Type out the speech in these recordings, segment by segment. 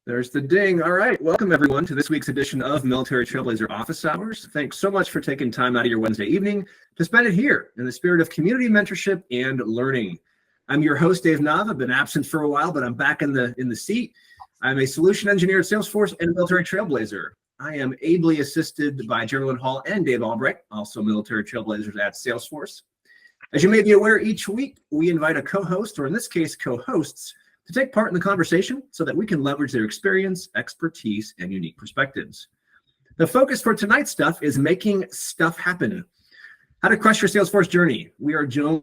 There's the ding. All right. Welcome, everyone, to this week's edition of Military Trailblazer Office Hours. Thanks so much for taking time out of your Wednesday evening to spend it here in the spirit of community mentorship and learning. I'm your host, Dave Nava. I've been absent for a while, but I'm back in the seat. I'm a solution engineer at Salesforce and Military Trailblazer. I am ably assisted by Geraldine Hall and Dave Albright, also Military Trailblazers at Salesforce. As you may be aware, each week we invite a co-host, or in this case, co-hosts, to take part in the conversation so that we can leverage their experience, expertise, and unique perspectives. The focus for tonight's stuff is making stuff happen. How to crush your Salesforce journey. We are joined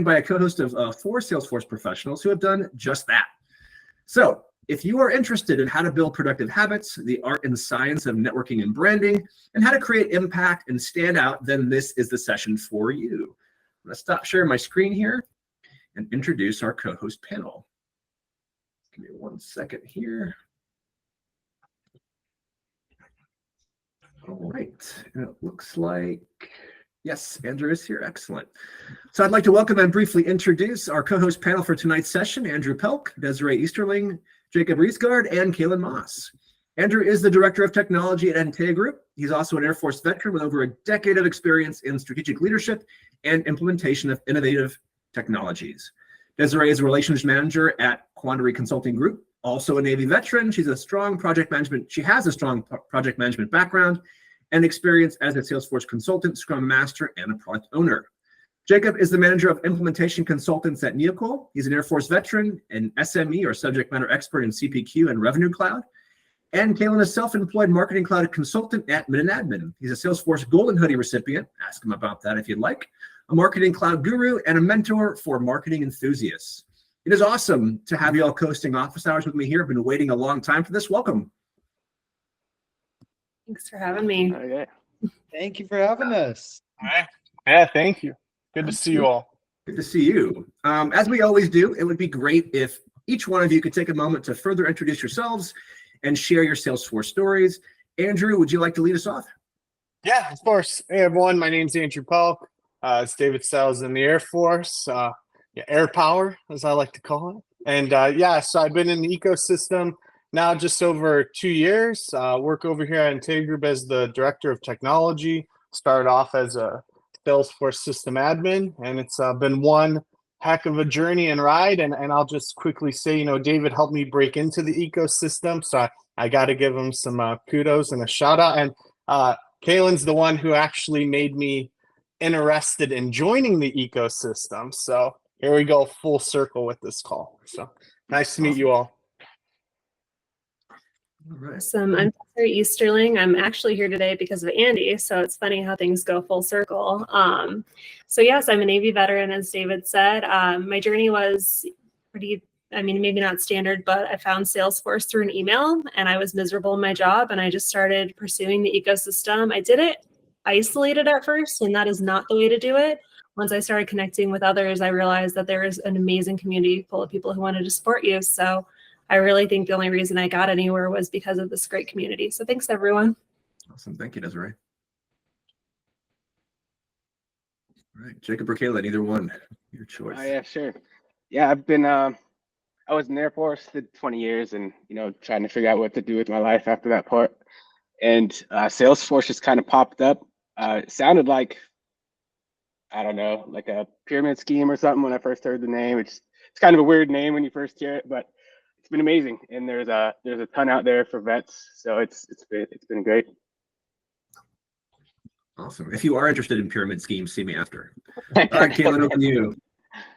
by a co-host of 4 Salesforce professionals who have done just that. So if you are interested in how to build productive habits, the art and science of networking and branding, and how to create impact and stand out, then this is the session for you. I'm going to stop sharing my screen here and introduce our co-host panel. Give me 1 second here. All right, and it looks like, yes, Andrew is here, excellent. So I'd like to welcome and briefly introduce our co-host panel for tonight's session, Andrew Pelc, Desiree Easterling, Jacob Riesgaard, and Kaelan Moss. Andrew is the Director of Technology at MTOH Group. He's also an Air Force veteran with over a decade of experience in strategic leadership and implementation of innovative technologies. Desiree is a relations manager at Quandary Consulting Group, also a Navy veteran. She has a strong project management background and experience as a Salesforce consultant, Scrum Master, and a product owner. Jacob is the manager of implementation consultants at Neocol. He's an Air Force veteran, an SME or subject matter expert in CPQ and Revenue Cloud. And Kaelan is a self-employed marketing cloud consultant at Admin. He's a Salesforce Golden Hoodie recipient. Ask him about that if you'd like. A marketing cloud guru and a mentor for marketing enthusiasts. It is awesome to have you all co-hosting office hours with me here. I've been waiting a long time for this. Welcome. Thanks for having me. Okay. Thank you for having us. All right. Yeah, thank you. Good to see you all. Good to see you. As we always do, it would be great if each one of you could take a moment to further introduce yourselves and share your Salesforce stories. Andrew, would you like to lead us off? Yeah, of course. Hey, everyone. My name's Andrew Pelc. As David said, I was in the Air Force, air power, as I like to call it. And so I've been in the ecosystem now just over 2 years. Work over here at MTOH Group as the Director of Technology. Started off as a Salesforce system admin, and it's been one heck of a journey and ride. And I'll just quickly say, David helped me break into the ecosystem, so I got to give him some kudos and a shout out. And Kaelan's the one who actually made me interested in joining the ecosystem. So here we go, full circle with this call. So nice to meet you all. All right. Awesome. I'm Desiree Easterling. I'm actually here today because of Andy, so it's funny how things go full circle. So yes, I'm a Navy veteran, as David said. My journey was pretty, maybe not standard, but I found Salesforce through an email, and I was miserable in my job, and I just started pursuing the ecosystem. I did it isolated at first, and that is not the way to do it. Once I started connecting with others, I realized that there is an amazing community full of people who wanted to support you. So I really think the only reason I got anywhere was because of this great community. So thanks, everyone. Awesome. Thank you, Desiree. All right, Jacob or Kaelan, either one, your choice. Yeah, sure. Yeah, I've been, I was in the Air Force, did 20 years and, trying to figure out what to do with my life after that part. And Salesforce just kind of popped up. It sounded like, I don't know, like a pyramid scheme or something when I first heard the name. It's kind of a weird name when you first hear it, but it's been amazing. And there's a ton out there for vets, so it's been great. Awesome. If you are interested in pyramid schemes, see me after. All right, Kaelan, over to you.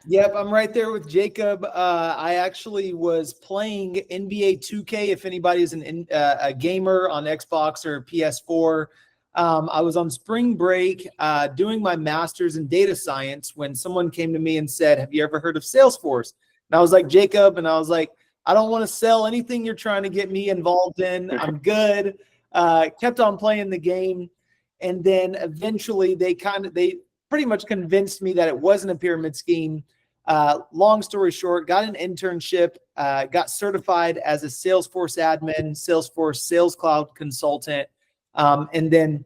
Yep, I'm right there with Jacob. I actually was playing NBA 2K. If anybody's a gamer on Xbox or PS4, I was on spring break doing my master's in data science when someone came to me and said, "Have you ever heard of Salesforce?" And I was like, "Jacob," and I was like, "I don't want to sell anything you're trying to get me involved in. I'm good." Kept on playing the game, and then eventually they pretty much convinced me that it wasn't a pyramid scheme. Long story short, got an internship, got certified as a Salesforce admin, Salesforce Sales Cloud consultant. And then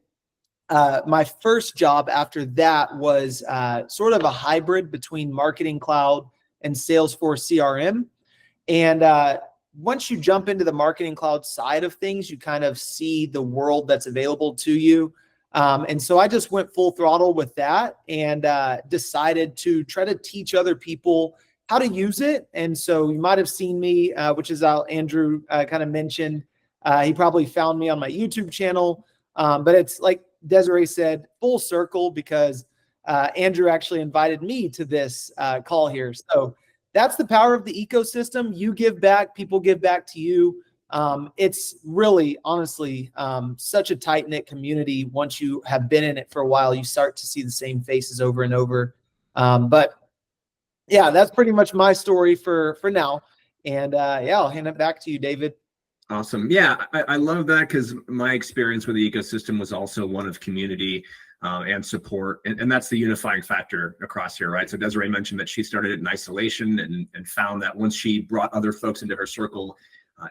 my first job after that was sort of a hybrid between Marketing Cloud and Salesforce CRM. And once you jump into the marketing cloud side of things, you kind of see the world that's available to you. And so I just went full throttle with that and decided to try to teach other people how to use it. And so you might have seen me, which is how Andrew kind of mentioned. He probably found me on my YouTube channel. But it's like Desiree said, full circle, because Andrew actually invited me to this call here. So that's the power of the ecosystem. You give back, people give back to you. It's really, honestly, such a tight-knit community. Once you have been in it for a while, you start to see the same faces over and over. But yeah, that's pretty much my story for now. And yeah, I'll hand it back to you, David. Awesome. Yeah, I love that, because my experience with the ecosystem was also one of community and support. And that's the unifying factor across here, right? So Desiree mentioned that she started it in isolation and found that once she brought other folks into her circle,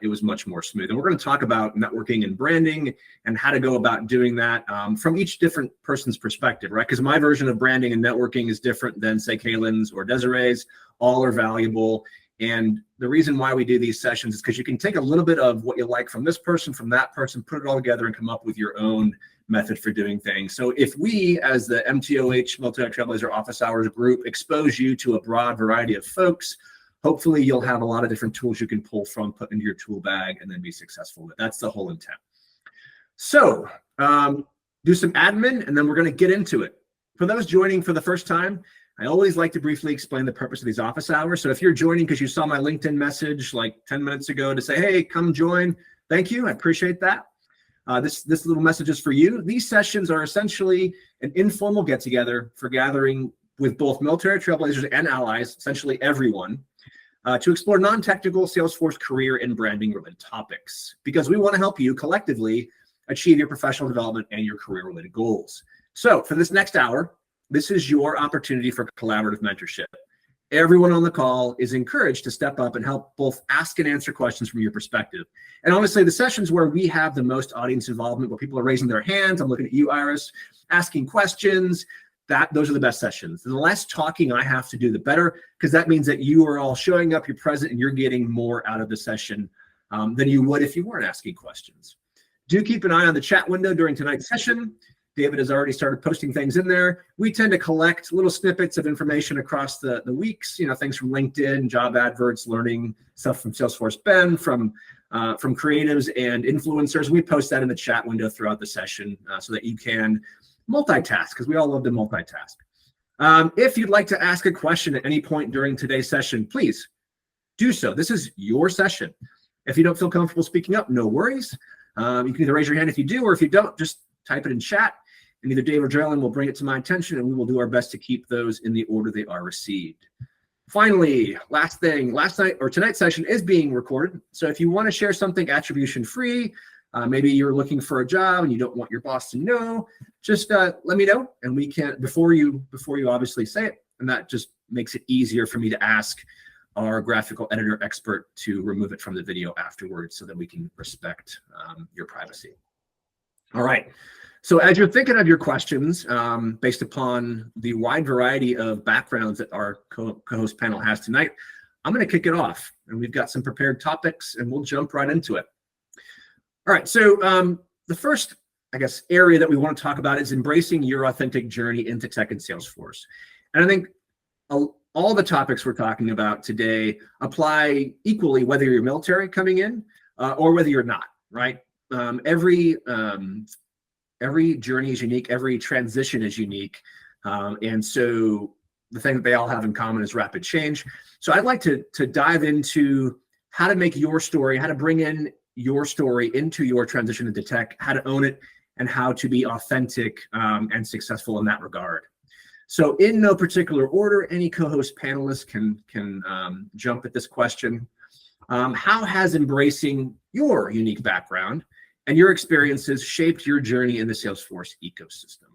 it was much more smooth. And we're going to talk about networking and branding and how to go about doing that from each different person's perspective, right? Because my version of branding and networking is different than, say, Kaelan's or Desiree's. All are valuable. And the reason why we do these sessions is because you can take a little bit of what you like from this person, from that person, put it all together and come up with your own method for doing things. So if we, as the MTOH Military Trailblazer Office Hours group, expose you to a broad variety of folks, hopefully you'll have a lot of different tools you can pull from, put into your tool bag, and then be successful with it. That's the whole intent. So do some admin, and then we're going to get into it. For those joining for the first time, I always like to briefly explain the purpose of these office hours. So if you're joining because you saw my LinkedIn message like 10 minutes ago to say, hey, come join, thank you. I appreciate that. This little message is for you. These sessions are essentially an informal get-together for gathering with both military trailblazers and allies, essentially everyone, to explore non-technical Salesforce career and branding related topics, because we want to help you collectively achieve your professional development and your career related goals. So for this next hour, this is your opportunity for collaborative mentorship. Everyone on the call is encouraged to step up and help both ask and answer questions from your perspective. And honestly, the sessions where we have the most audience involvement, where people are raising their hands, I'm looking at you, Iris, asking questions, those are the best sessions. The less talking I have to do, the better, because that means that you are all showing up, you're present, and you're getting more out of the session than you would if you weren't asking questions. Do keep an eye on the chat window during tonight's session. David has already started posting things in there. We tend to collect little snippets of information across the weeks, things from LinkedIn, job adverts, learning stuff from Salesforce Ben, from creatives and influencers. We post that in the chat window throughout the session so that you can multitask, because we all love to multitask. If you'd like to ask a question at any point during today's session, please do so. This is your session. If you don't feel comfortable speaking up, no worries. You can either raise your hand if you do, or if you don't, just type it in chat. And either Dave or Jalen will bring it to my attention, and we will do our best to keep those in the order they are received. Finally, last thing, tonight's session is being recorded. So if you want to share something attribution-free, maybe you're looking for a job and you don't want your boss to know, just let me know, and we can, before you obviously say it, and that just makes it easier for me to ask our graphical editor expert to remove it from the video afterwards so that we can respect your privacy. All right. So as you're thinking of your questions, based upon the wide variety of backgrounds that our co-host panel has tonight, I'm going to kick it off. And we've got some prepared topics, and we'll jump right into it. All right. So the first, area that we want to talk about is embracing your authentic journey into tech and Salesforce. And I think all the topics we're talking about today apply equally, whether you're military coming in or whether you're not, right? Every journey is unique. Every transition is unique. And so the thing that they all have in common is rapid change. So I'd like to dive into how to make your story, how to bring in your story into your transition into tech, how to own it, and how to be authentic and successful in that regard. So in no particular order, any co-host panelist can jump at this question. How has embracing your unique background and your experiences shaped your journey in the Salesforce ecosystem?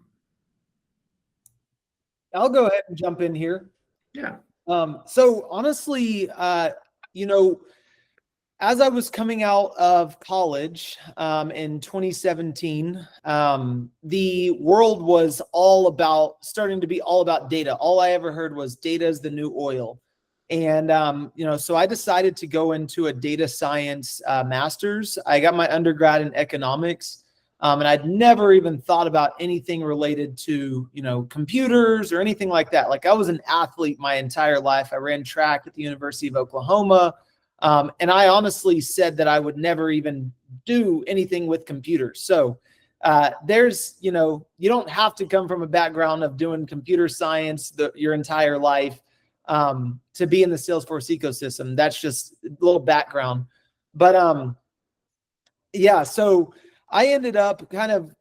I'll go ahead and jump in here. Yeah. So honestly, as I was coming out of college in 2017, the world was starting to be all about data. All I ever heard was data is the new oil. And, so I decided to go into a data science master's. I got my undergrad in economics, and I'd never even thought about anything related to, computers or anything like that. Like, I was an athlete my entire life. I ran track at the University of Oklahoma. And I honestly said that I would never even do anything with computers. So there's, you don't have to come from a background of doing computer science your entire life to be in the Salesforce ecosystem. That's just a little background. But yeah, so I ended up kind of,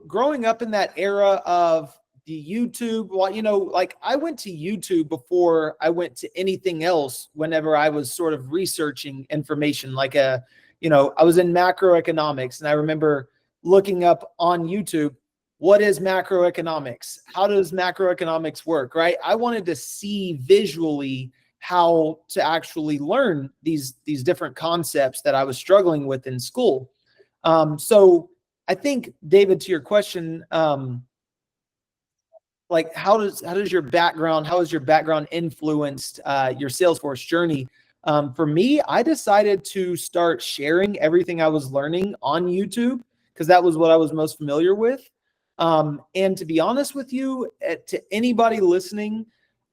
growing up in that era of the YouTube. Well, like I went to YouTube before I went to anything else whenever I was sort of researching information. Like I was in macroeconomics, and I remember looking up on YouTube, what is macroeconomics? How does macroeconomics work, right? I wanted to see visually how to actually learn these different concepts that I was struggling with in school. So I think, David, to your question, like how has your background influenced your Salesforce journey? For me, I decided to start sharing everything I was learning on YouTube because that was what I was most familiar with. And to be honest with you, to anybody listening,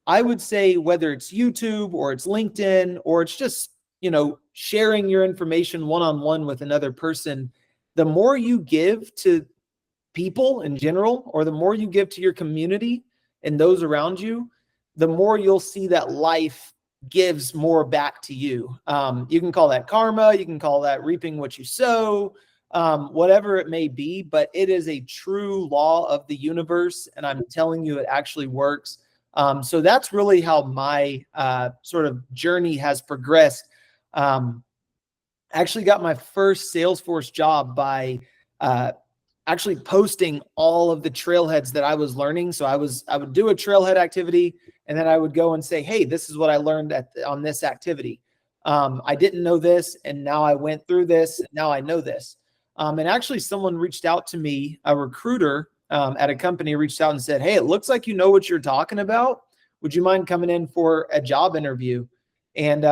I would say whether it's YouTube or it's LinkedIn or it's just, sharing your information one-on-one with another person, the more you give to people in general, or the more you give to your community and those around you, the more you'll see that life gives more back to you. You can call that karma, you can call that reaping what you sow, whatever it may be, but it is a true law of the universe. And I'm telling you, it actually works. So that's really how my sort of journey has progressed. I actually got my first Salesforce job by actually posting all of the trailheads that I was learning. So I would do a trailhead activity, and then I would go and say, hey, this is what I learned on this activity. I didn't know this, and now I went through this, and now I know this. And actually someone reached out to me, a recruiter at a company reached out and said, hey, it looks like you know what you're talking about. Would you mind coming in for a job interview? And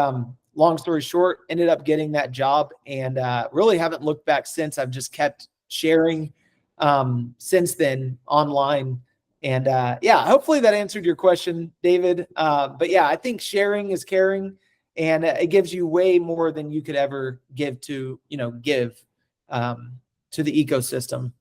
long story short, ended up getting that job, and really haven't looked back since. I've just kept sharing since then online. And yeah, hopefully that answered your question, David. But yeah, I think sharing is caring, and it gives you way more than you could ever give to the ecosystem.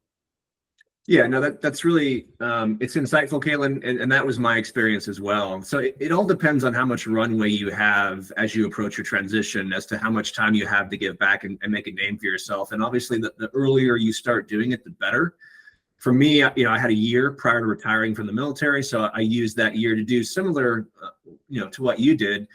Yeah, no, that's really, it's insightful, Kaelan, and that was my experience as well. So it all depends on how much runway you have as you approach your transition, as to how much time you have to give back and make a name for yourself. And obviously, the earlier you start doing it, the better. For me, I had a year prior to retiring from the military, so I used that year to do similar, to what you did,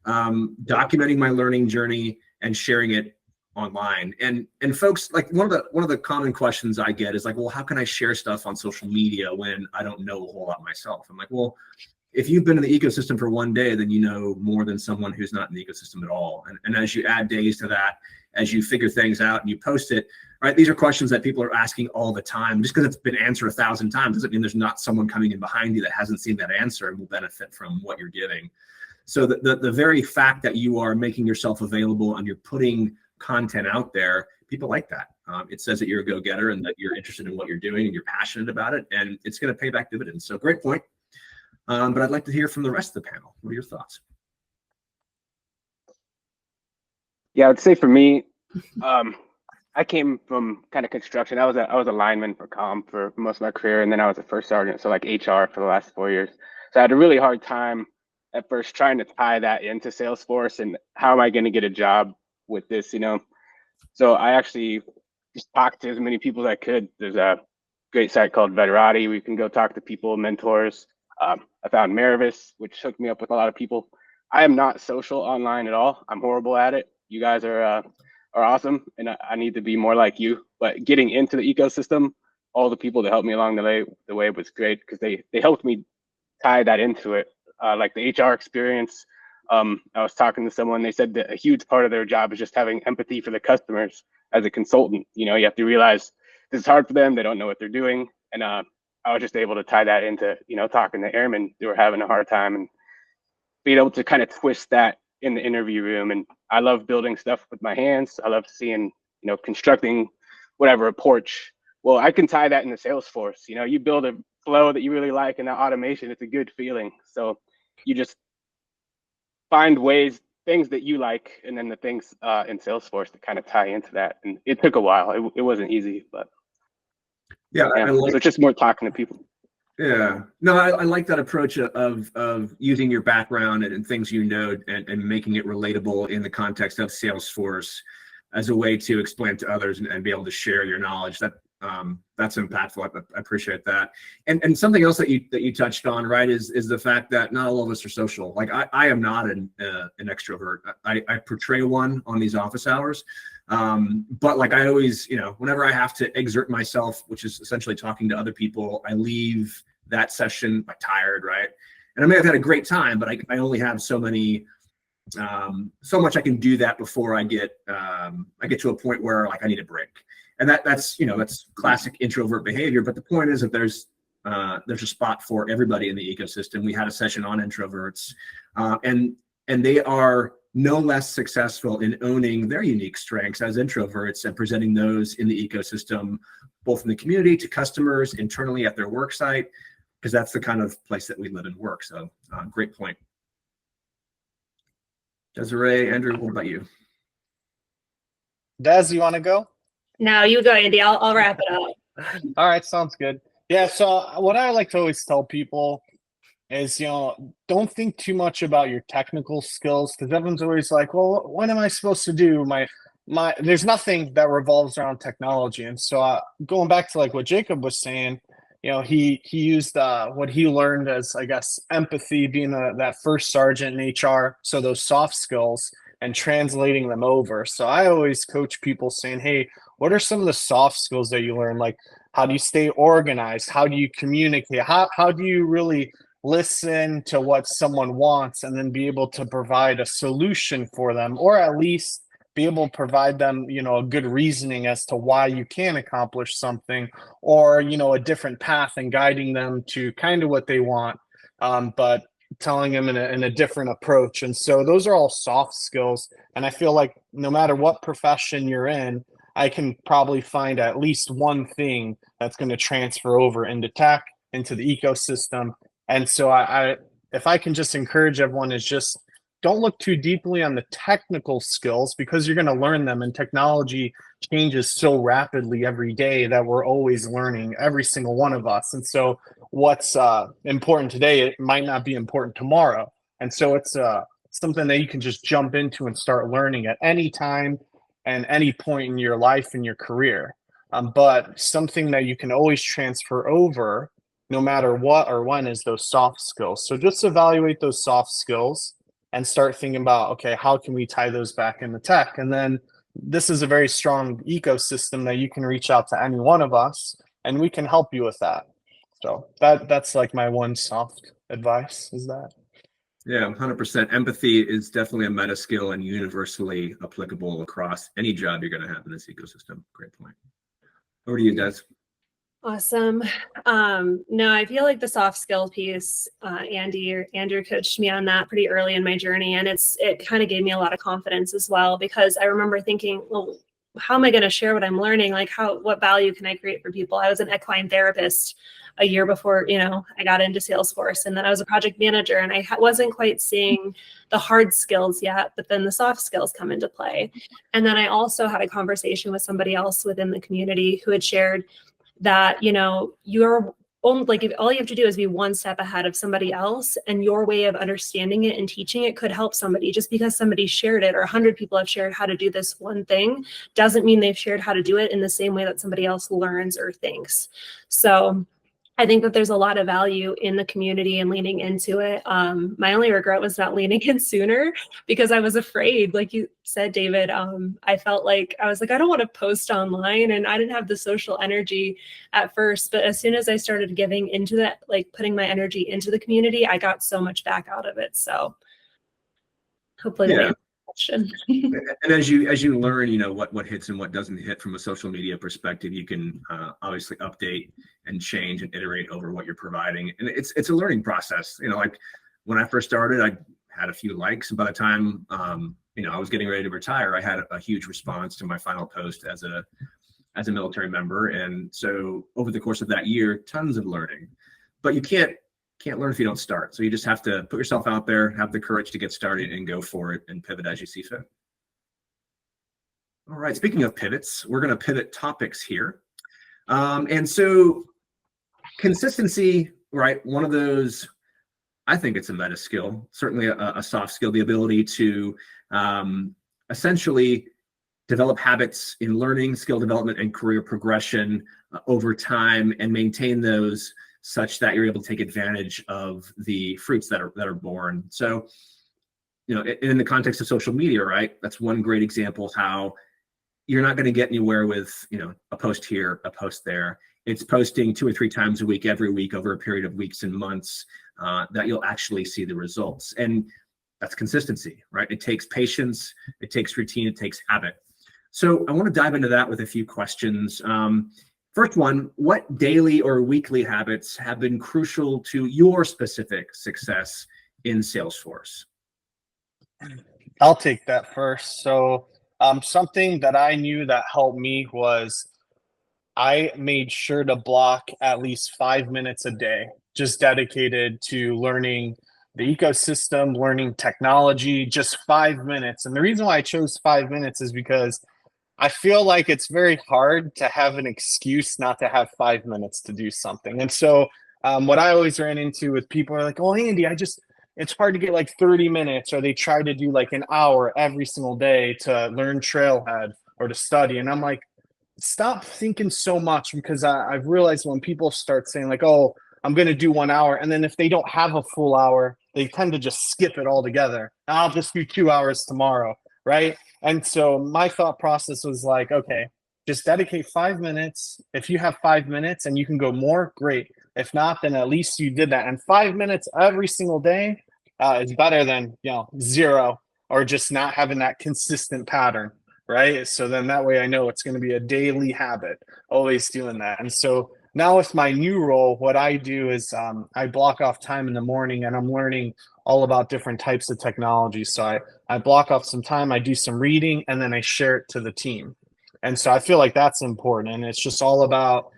documenting my learning journey and sharing it online. And folks, like one of the common questions I get is like, well, how can I share stuff on social media when I don't know a whole lot myself? I'm like, well, if you've been in the ecosystem for one day, then you know more than someone who's not in the ecosystem at all. And as you add days to that, as you figure things out and you post it, right? These are questions that people are asking all the time. Just because it's been answered 1,000 times doesn't mean there's not someone coming in behind you that hasn't seen that answer and will benefit from what you're giving. So the very fact that you are making yourself available and you're putting content out there, people like that. It says that you're a go-getter and that you're interested in what you're doing and you're passionate about it, and it's going to pay back dividends. So great point. But I'd like to hear from the rest of the panel. What are your thoughts? Yeah, I would say for me, I came from kind of construction. I was a lineman for comm for most of my career, and then I was a first sergeant, so like HR for the last 4 years. So I had a really hard time at first trying to tie that into Salesforce and how am I going to get a job with this, So I actually just talked to as many people as I could. There's a great site called Veterati where you can go talk to people, mentors. I found Maravis, which hooked me up with a lot of people. I am not social online at all. I'm horrible at it. You guys are awesome, and I need to be more like you. But getting into the ecosystem, all the people that helped me along the way was great because they helped me tie that into it. Like the HR experience, I was talking to someone, they said that a huge part of their job is just having empathy for the customers as a consultant. You have to realize this is hard for them. They don't know what they're doing. And I was just able to tie that into, talking to airmen who were having a hard time. And being able to kind of twist that in the interview room. And I love building stuff with my hands. I love seeing, constructing whatever, a porch. Well, I can tie that into Salesforce. You build a flow that you really like, and that automation, it's a good feeling. So you just find things that you like, and then the things in Salesforce that kind of tie into that. And it took a while. It wasn't easy, but yeah. so it's just more talking to people. Yeah, no, I like that approach of using your background and things and making it relatable in the context of Salesforce as a way to explain to others and be able to share your knowledge. That's impactful. I appreciate that. And something else that you touched on, right, is the fact that not all of us are social. Like I am not an extrovert. I portray one on these office hours. But like I always, whenever I have to exert myself, which is essentially talking to other people, I leave that session tired, right? And I may have had a great time, but I only have so much I can do that before I get to a point where I need a break. And that's classic introvert behavior. But the point is that there's a spot for everybody in the ecosystem. We had a session on introverts, and they are no less successful in owning their unique strengths as introverts and presenting those in the ecosystem, both in the community, to customers, internally at their work site, because that's the kind of place that we live and work. So great point. Desiree, Andrew, what about you? Des, you want to go? No, you go, Andy. I'll wrap it up. All right, sounds good. Yeah, so what I like to always tell people is, don't think too much about your technical skills, because everyone's always like, well, what am I supposed to do? There's nothing that revolves around technology. And so going back to what Jacob was saying, he used what he learned as, I guess, empathy, being that first sergeant in HR. So those soft skills and translating them over. So I always coach people saying, hey, what are some of the soft skills that you learn? Like, how do you stay organized? How do you communicate? How do you really listen to what someone wants and then be able to provide a solution for them, or at least be able to provide them, a good reasoning as to why you can accomplish something, or, a different path, and guiding them to kind of what they want, but telling them in a different approach. And so those are all soft skills. And I feel like no matter what profession you're in, I can probably find at least one thing that's going to transfer over into tech, into the ecosystem. And so if I can just encourage everyone, is just don't look too deeply on the technical skills, because you're going to learn them, and technology changes so rapidly every day that we're always learning, every single one of us. And so what's important today, it might not be important tomorrow. And so it's something that you can just jump into and start learning at any time and any point in your life and your career. But something that you can always transfer over no matter what or when is those soft skills. So just evaluate those soft skills and start thinking about, okay, how can we tie those back into tech? And then this is a very strong ecosystem that you can reach out to any one of us and we can help you with that. So that's my one soft advice is that. Yeah, 100%. Empathy is definitely a meta skill and universally applicable across any job you're going to have in this ecosystem. Great point. Over to you, Des. Awesome. No, I feel like the soft skill piece, Andrew coached me on that pretty early in my journey. And it kind of gave me a lot of confidence as well, because I remember thinking, well, how am I going to share what I'm learning? What value can I create for people? I was an equine therapist a year before, I got into Salesforce, and then I was a project manager, and I wasn't quite seeing the hard skills yet, but then the soft skills come into play. And then I also had a conversation with somebody else within the community who had shared that, you're only, if all you have to do is be one step ahead of somebody else, and your way of understanding it and teaching it could help somebody. Just because somebody shared it or 100 people have shared how to do this one thing doesn't mean they've shared how to do it in the same way that somebody else learns or thinks. So I think that there's a lot of value in the community and leaning into it. My only regret was not leaning in sooner, because I was afraid, like you said, David. I felt like I don't want to post online, and I didn't have the social energy at first. But as soon as I started giving into that, putting my energy into the community, I got so much back out of it. So hopefully that answers the question. And as you learn, what hits and what doesn't hit from a social media perspective, you can obviously update and change and iterate over what you're providing. And it's a learning process. When I first started, I had a few likes. And by the time, I was getting ready to retire, I had a huge response to my final post as a military member. And so over the course of that year, tons of learning, but you can't learn if you don't start. So you just have to put yourself out there, have the courage to get started and go for it and pivot as you see fit. All right, speaking of pivots, we're going to pivot topics here. And so consistency, right? One of those, I think it's a meta skill, certainly a soft skill, the ability to essentially develop habits in learning, skill development, and career progression over time, and maintain those such that you're able to take advantage of the fruits that are born. So, in the context of social media, right? That's one great example of how you're not going to get anywhere with, a post here, a post there. It's posting 2 or 3 times a week, every week, over a period of weeks and months, that you'll actually see the results. And that's consistency, right? It takes patience, it takes routine, it takes habit. So I want to dive into that with a few questions. First one, what daily or weekly habits have been crucial to your specific success in Salesforce? I'll take that first. So something that I knew that helped me was I made sure to block at least 5 minutes a day, just dedicated to learning the ecosystem, learning technology, just 5 minutes. And the reason why I chose 5 minutes is because I feel like it's very hard to have an excuse not to have 5 minutes to do something. And so what I always ran into with people are like, oh, Andy, it's hard to get like 30 minutes, or they try to do like an hour every single day to learn Trailhead or to study. And I'm like, stop thinking so much, because I've realized when people start saying like, oh, I'm going to do 1 hour, and then if they don't have a full hour, they tend to just skip it altogether. I'll just do 2 hours tomorrow, right? And so my thought process was like, okay, just dedicate 5 minutes. If you have 5 minutes and you can go more, great. If not, then at least you did that. And 5 minutes every single day is better than 0, or just not having that consistent pattern, right? So then that way I know it's going to be a daily habit, always doing that. And so now with my new role, what I do is I block off time in the morning, and I'm learning all about different types of technology. So I block off some time, I do some reading, and then I share it to the team. And so I feel like that's important. And it's just all about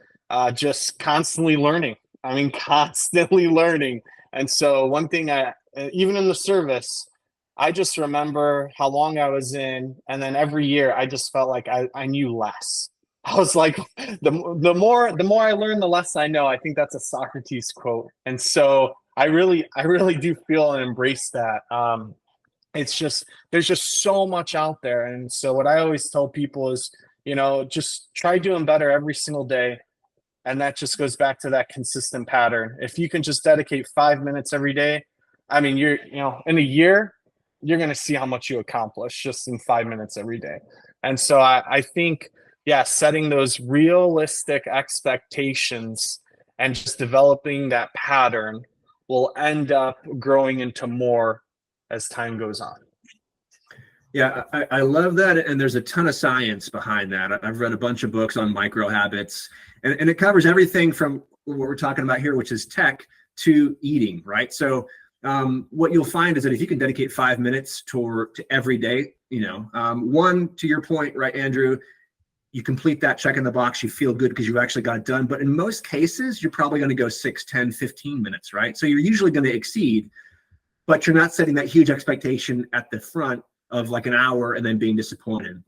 just constantly learning. I mean, constantly learning. And so one thing, even in the service, I just remember how long I was in, and then every year I just felt like I knew less. I was like, the more I learn, the less I know. I think that's a Socrates quote. And so I really do feel and embrace that. It's just, there's just so much out there. And so what I always tell people is, just try doing better every single day. And that just goes back to that consistent pattern. If you can just dedicate 5 minutes every day, I mean, in a year, you're going to see how much you accomplish just in 5 minutes every day. And so I think, setting those realistic expectations and just developing that pattern will end up growing into more as time goes on. Yeah, I love that. And there's a ton of science behind that. I've read a bunch of books on micro habits, and it covers everything from what we're talking about here, which is tech, to eating, right? So what you'll find is that if you can dedicate 5 minutes to every day, one, to your point, right, Andrew, you complete that, check in the box, you feel good because you actually got it done. But in most cases, you're probably going to go 6, 10, 15 minutes, right? So you're usually going to exceed, but you're not setting that huge expectation at the front of like an hour and then being disappointed.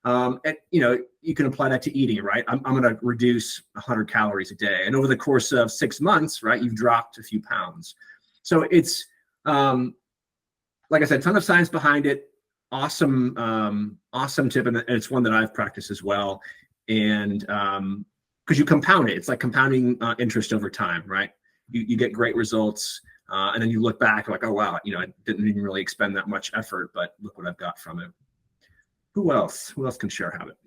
And, you can apply that to eating, right? I'm going to reduce 100 calories a day. And over the course of 6 months, right, you've dropped a few pounds. So it's, like I said, a ton of science behind it. Awesome tip, and it's one that I've practiced as well. And because you compound it, it's like compounding interest over time, right? You get great results, and then you look back like, oh wow, I didn't even really expend that much effort, but look what I've got from it. Who else can share a habit?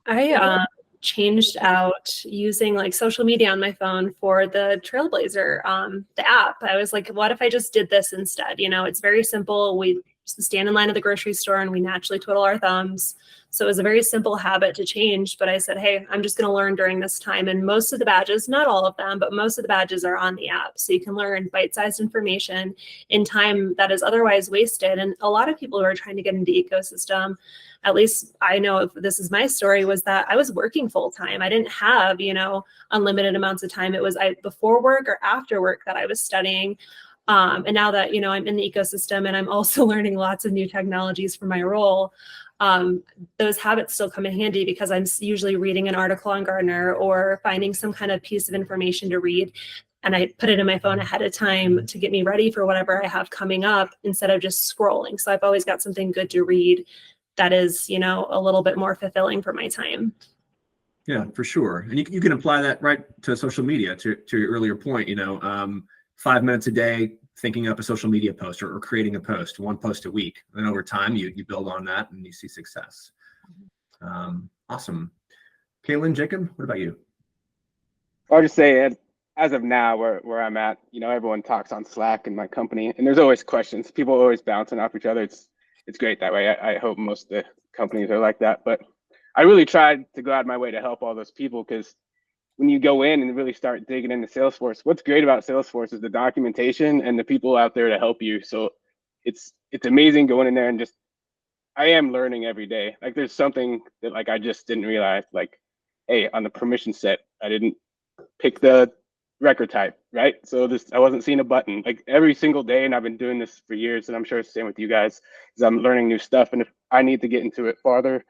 I changed out using like social media on my phone for the Trailblazer, the app. I was like, what if I just did this instead? It's very simple. We stand in line at the grocery store and we naturally twiddle our thumbs. So it was a very simple habit to change, but I said, hey, I'm just going to learn during this time. And most of the badges, not all of them, but most of the badges are on the app. So you can learn bite-sized information in time that is otherwise wasted. And a lot of people who are trying to get into the ecosystem, at least I know if this is my story, was that I was working full time. I didn't have, unlimited amounts of time. It was before work or after work that I was studying. And now that, I'm in the ecosystem and I'm also learning lots of new technologies for my role, those habits still come in handy because I'm usually reading an article on Gartner or finding some kind of piece of information to read. And I put it in my phone ahead of time to get me ready for whatever I have coming up instead of just scrolling. So I've always got something good to read that is, a little bit more fulfilling for my time. Yeah, for sure. And you can apply that right to social media, to your earlier point, 5 minutes a day thinking up a social media post or creating a post, one post a week. And over time, you build on that and you see success. Awesome. Kaelan, Jacob, what about you? I'll just say, as of now, where I'm at, everyone talks on Slack in my company, and there's always questions. People are always bouncing off each other. It's great that way. I hope most of the companies are like that. But I really tried to go out of my way to help all those people, because when you go in and really start digging into Salesforce, what's great about Salesforce is the documentation and the people out there to help you. So it's amazing going in there and I am learning every day. Like there's something that I just didn't realize, hey, on the permission set, I didn't pick the record type, right? So I wasn't seeing a button every single day, and I've been doing this for years, and I'm sure it's the same with you guys, is I'm learning new stuff. And if I need to get into it farther,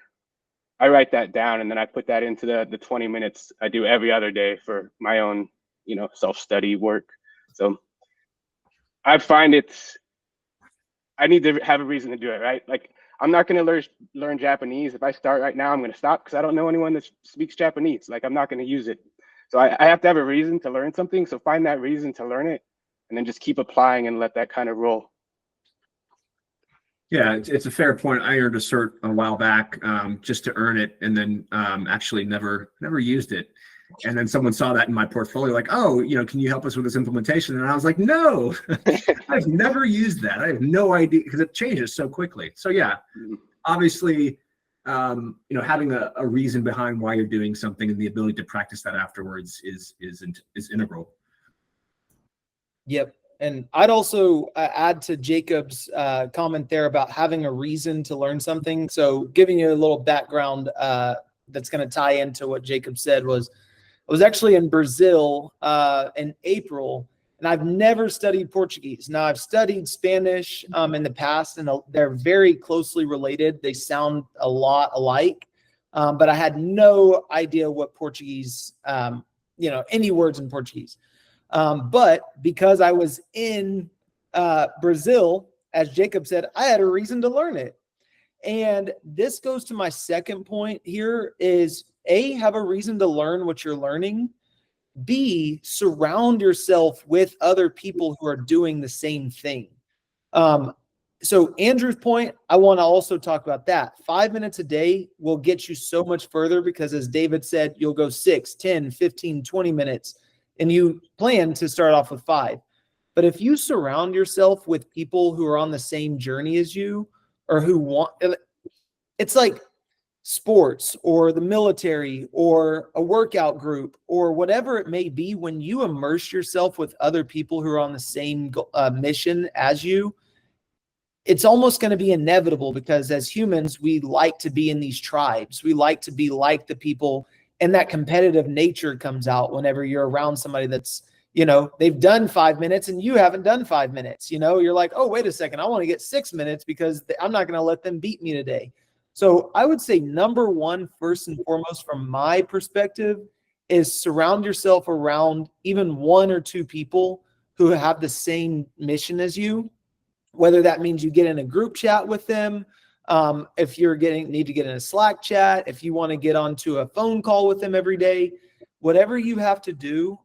I write that down, and then I put that into the 20 minutes I do every other day for my own, self-study work. So I find I need to have a reason to do it, right? I'm not going to learn Japanese. If I start right now, I'm going to stop because I don't know anyone that speaks Japanese. I'm not going to use it. So I have to have a reason to learn something. So find that reason to learn it and then just keep applying and let that kind of roll. Yeah, it's a fair point. I earned a cert a while back just to earn it, and then actually never used it. And then someone saw that in my portfolio, oh, can you help us with this implementation? And I was like, no, I've never used that. I have no idea, because it changes so quickly. So yeah, obviously, having a reason behind why you're doing something and the ability to practice that afterwards is integral. Yep. And I'd also add to Jacob's comment there about having a reason to learn something. So giving you a little background that's going to tie into what Jacob said was, I was actually in Brazil in April, and I've never studied Portuguese. Now, I've studied Spanish in the past, and they're very closely related. They sound a lot alike, but I had no idea what Portuguese, any words in Portuguese. But because I was in Brazil, as Jacob said, I had a reason to learn it. And this goes to my second point here is A, have a reason to learn what you're learning. B, surround yourself with other people who are doing the same thing. So Andrew's point, I want to also talk about that. 5 minutes a day will get you so much further because, as David said, you'll go 6, 10, 15, 20 minutes, and you plan to start off with 5. But if you surround yourself with people who are on the same journey as you, or who want, it's like sports or the military or a workout group or whatever it may be, when you immerse yourself with other people who are on the same mission as you, it's almost going to be inevitable, because as humans, we like to be in these tribes. We like to be like the people, and that competitive nature comes out whenever you're around somebody that's, they've done 5 minutes and you haven't done 5 minutes. You're like, oh, wait a second, I want to get 6 minutes because I'm not going to let them beat me today. So I would say number one, first and foremost, from my perspective, is surround yourself around even 1 or 2 people who have the same mission as you, whether that means you get in a group chat with them, if you're need to get in a Slack chat, if you want to get onto a phone call with them every day, whatever you have to do,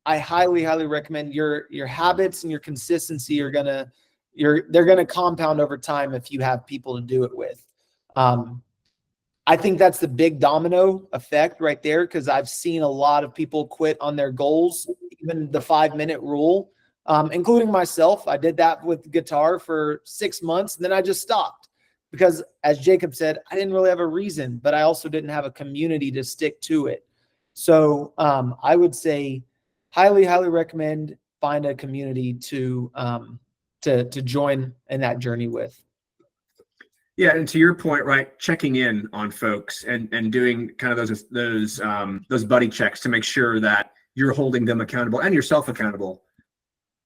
I highly, highly recommend your habits and your consistency they're going to compound over time if you have people to do it with. I think that's the big domino effect right there, because I've seen a lot of people quit on their goals, even the 5-minute rule, including myself. I did that with guitar for 6 months, and then I just stopped because, as Jacob said, I didn't really have a reason, but I also didn't have a community to stick to it. So I would say highly, highly recommend find a community to join in that journey with. Yeah, and to your point, right, checking in on folks and doing kind of those buddy checks to make sure that you're holding them accountable and yourself accountable.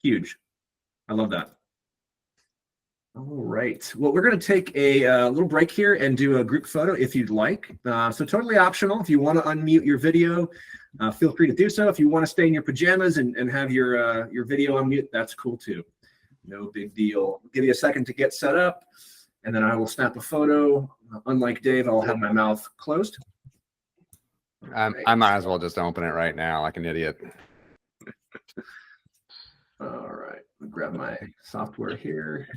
Huge. I love that. All right. Well, we're going to take a little break here and do a group photo if you'd like. So totally optional. If you want to unmute your video, feel free to do so. If you want to stay in your pajamas and have your video on mute, that's cool too. No big deal. I'll give you a second to get set up, and then I will snap a photo. Unlike Dave, I'll have my mouth closed. I might as well just open it right now like an idiot. All right. I'll grab my software here.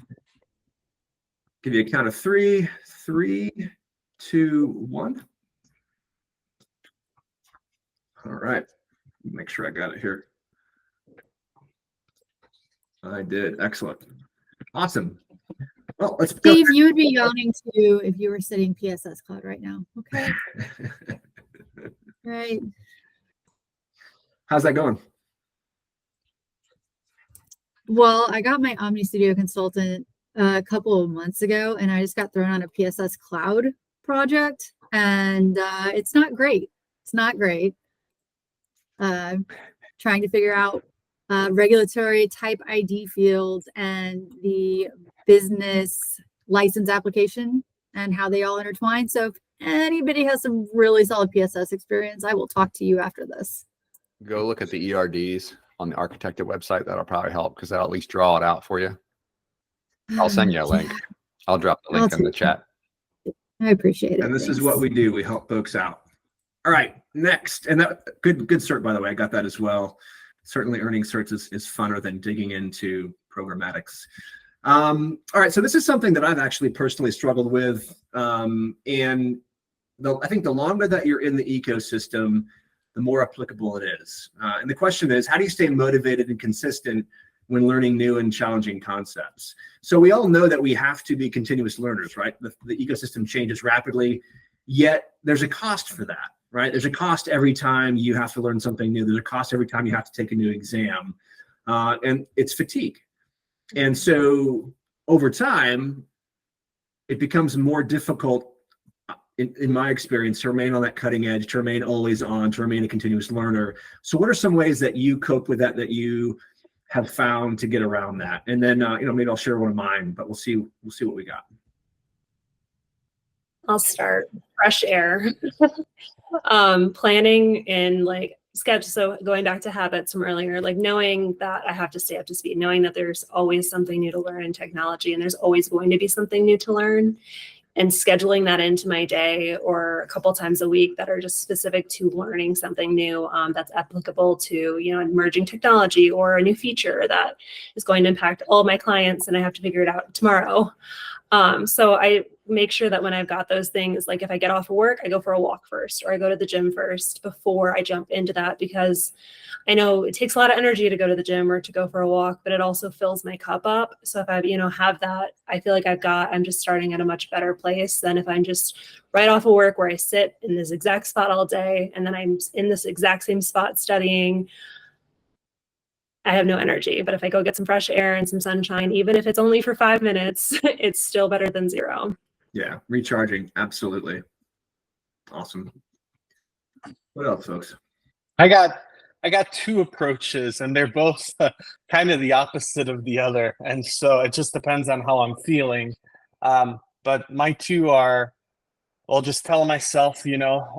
Give you a count of 3, 3, 2, 1. All right. Make sure I got it here. I did. Excellent. Awesome. Well, let's go. Steve, you would be yawning too if you were sitting PSS Cloud right now. Okay. Right. How's that going? Well, I got my Omni Studio consultant a couple of months ago, and I just got thrown on a PSS Cloud project, and it's not great. It's not great. Trying to figure out regulatory type ID fields and the business license application and how they all intertwine. So if anybody has some really solid PSS experience, I will talk to you after this. Go look at the ERDs on the Architected website. That'll probably help because that'll at least draw it out for you. I'll send you a link. I'll drop the link in the chat. I appreciate it. And this is Thanks. what we do. We help folks out. All right, next. And that good cert, by the way. I got that as well. Certainly earning certs is funner than digging into programmatics. All right, so this is something that I've actually personally struggled with. And I think the longer that you're in the ecosystem, the more applicable it is. And the question is, how do you stay motivated and consistent when learning new and challenging concepts? So we all know that we have to be continuous learners, right? The ecosystem changes rapidly, yet there's a cost for that, right? There's a cost every time you have to learn something new. There's a cost every time you have to take a new exam, and it's fatigue. And so over time, it becomes more difficult, in my experience, to remain on that cutting edge, to remain always on, to remain a continuous learner. So what are some ways that you cope with that you have found to get around that? And then, maybe I'll share one of mine, but we'll see what we got. I'll start. Fresh air. Planning in sketch. So going back to habits from earlier, knowing that I have to stay up to speed, knowing that there's always something new to learn in technology and there's always going to be something new to learn, and scheduling that into my day or a couple times a week that are just specific to learning something new that's applicable to, emerging technology or a new feature that is going to impact all of my clients and I have to figure it out tomorrow. So I make sure that when I've got those things, like if I get off of work, I go for a walk first, or I go to the gym first before I jump into that, because I know it takes a lot of energy to go to the gym or to go for a walk, but it also fills my cup up. So if I, have that, I feel like I'm just starting at a much better place than if I'm just right off of work where I sit in this exact spot all day. And then I'm in this exact same spot studying. I have no energy, but if I go get some fresh air and some sunshine, even if it's only for 5 minutes, it's still better than zero. Yeah, recharging, absolutely. Awesome. What else, folks? I got two approaches, and they're both kind of the opposite of the other, and so it just depends on how I'm feeling. But my two are, I'll just tell myself,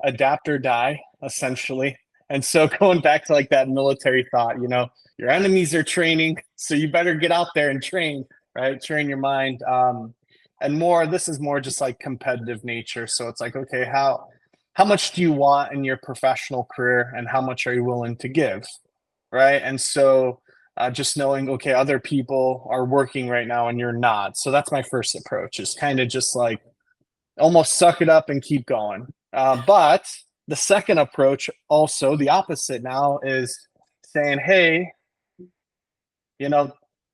adapt or die, essentially. And so going back to that military thought, your enemies are training, so you better get out there and train, right? Train your mind. And this is more just competitive nature. So it's okay, how much do you want in your professional career and how much are you willing to give, right? And so just knowing, okay, other people are working right now and you're not. So that's my first approach, is kind of just almost suck it up and keep going. But the second approach, also the opposite now, is saying, hey,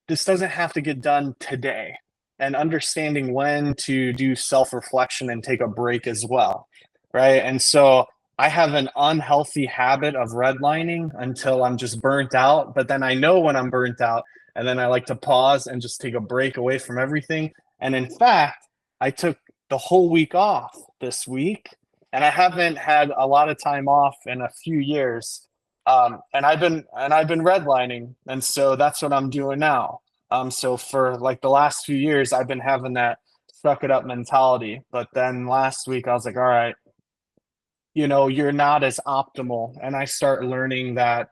this doesn't have to get done today, and understanding when to do self-reflection and take a break as well, right? And so I have an unhealthy habit of redlining until I'm just burnt out, but then I know when I'm burnt out, and then I like to pause and just take a break away from everything. And in fact, I took the whole week off this week, and I haven't had a lot of time off in a few years. And I've been redlining, and so that's what I'm doing now. So for like the last few years, I've been having that suck it up mentality. But then last week, I was like, all right, you're not as optimal. And I start learning that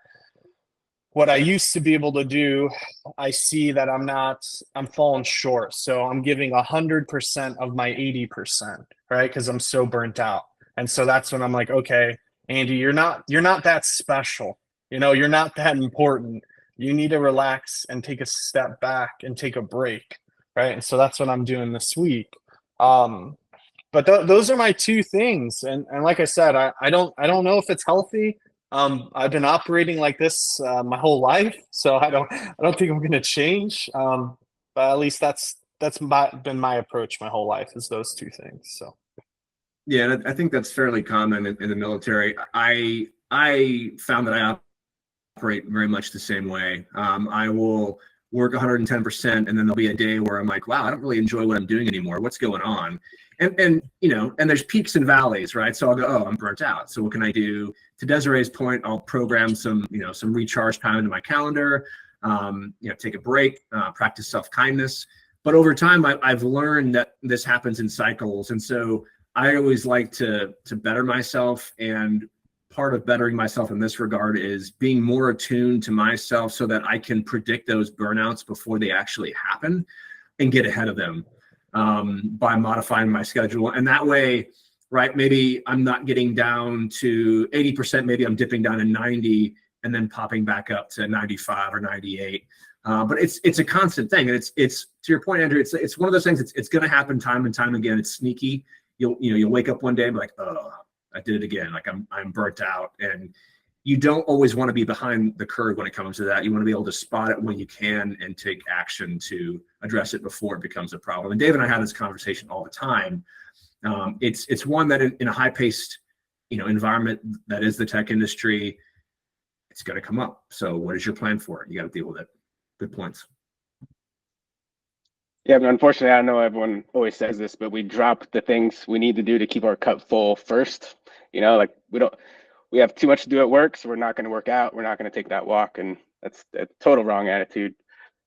what I used to be able to do, I see that I'm falling short. So I'm giving 100% of my 80%, right? Because I'm so burnt out. And so that's when I'm like, okay, Andy, you're not that special. You're not that important. You need to relax and take a step back and take a break, right? And so that's what I'm doing this week. But those are my two things. And like I said, I don't know if it's healthy. I've been operating like this my whole life, so I don't think I'm going to change. But at least that's been my approach my whole life, is those two things. So. Yeah, and I think that's fairly common in the military. I found that I operate very much the same way. I will work 110%, and then there'll be a day where I'm like, wow, I don't really enjoy what I'm doing anymore. What's going on? And there's peaks and valleys, right? So I'll go, oh, I'm burnt out. So what can I do? To Desiree's point, I'll program some recharge time into my calendar, take a break, practice self-kindness. But over time, I've learned that this happens in cycles. And so I always like to better myself. And part of bettering myself in this regard is being more attuned to myself so that I can predict those burnouts before they actually happen and get ahead of them by modifying my schedule. And that way, right, maybe I'm not getting down to 80%, maybe I'm dipping down to 90 and then popping back up to 95 or 98. But it's a constant thing. And it's to your point, Andrew, it's one of those things, it's going to happen time and time again. It's sneaky. You'll wake up one day and be like, oh, I did it again. Like I'm burnt out. And you don't always want to be behind the curve when it comes to that. You want to be able to spot it when you can and take action to address it before it becomes a problem. And Dave and I have this conversation all the time. It's one that in a high-paced, environment that is the tech industry, it's going to come up. So what is your plan for it? You got to deal with it. Good points. Yeah, but unfortunately, I know everyone always says this, but we drop the things we need to do to keep our cup full first. Like we have too much to do at work, so we're not going to work out. We're not going to take that walk, and that's a total wrong attitude.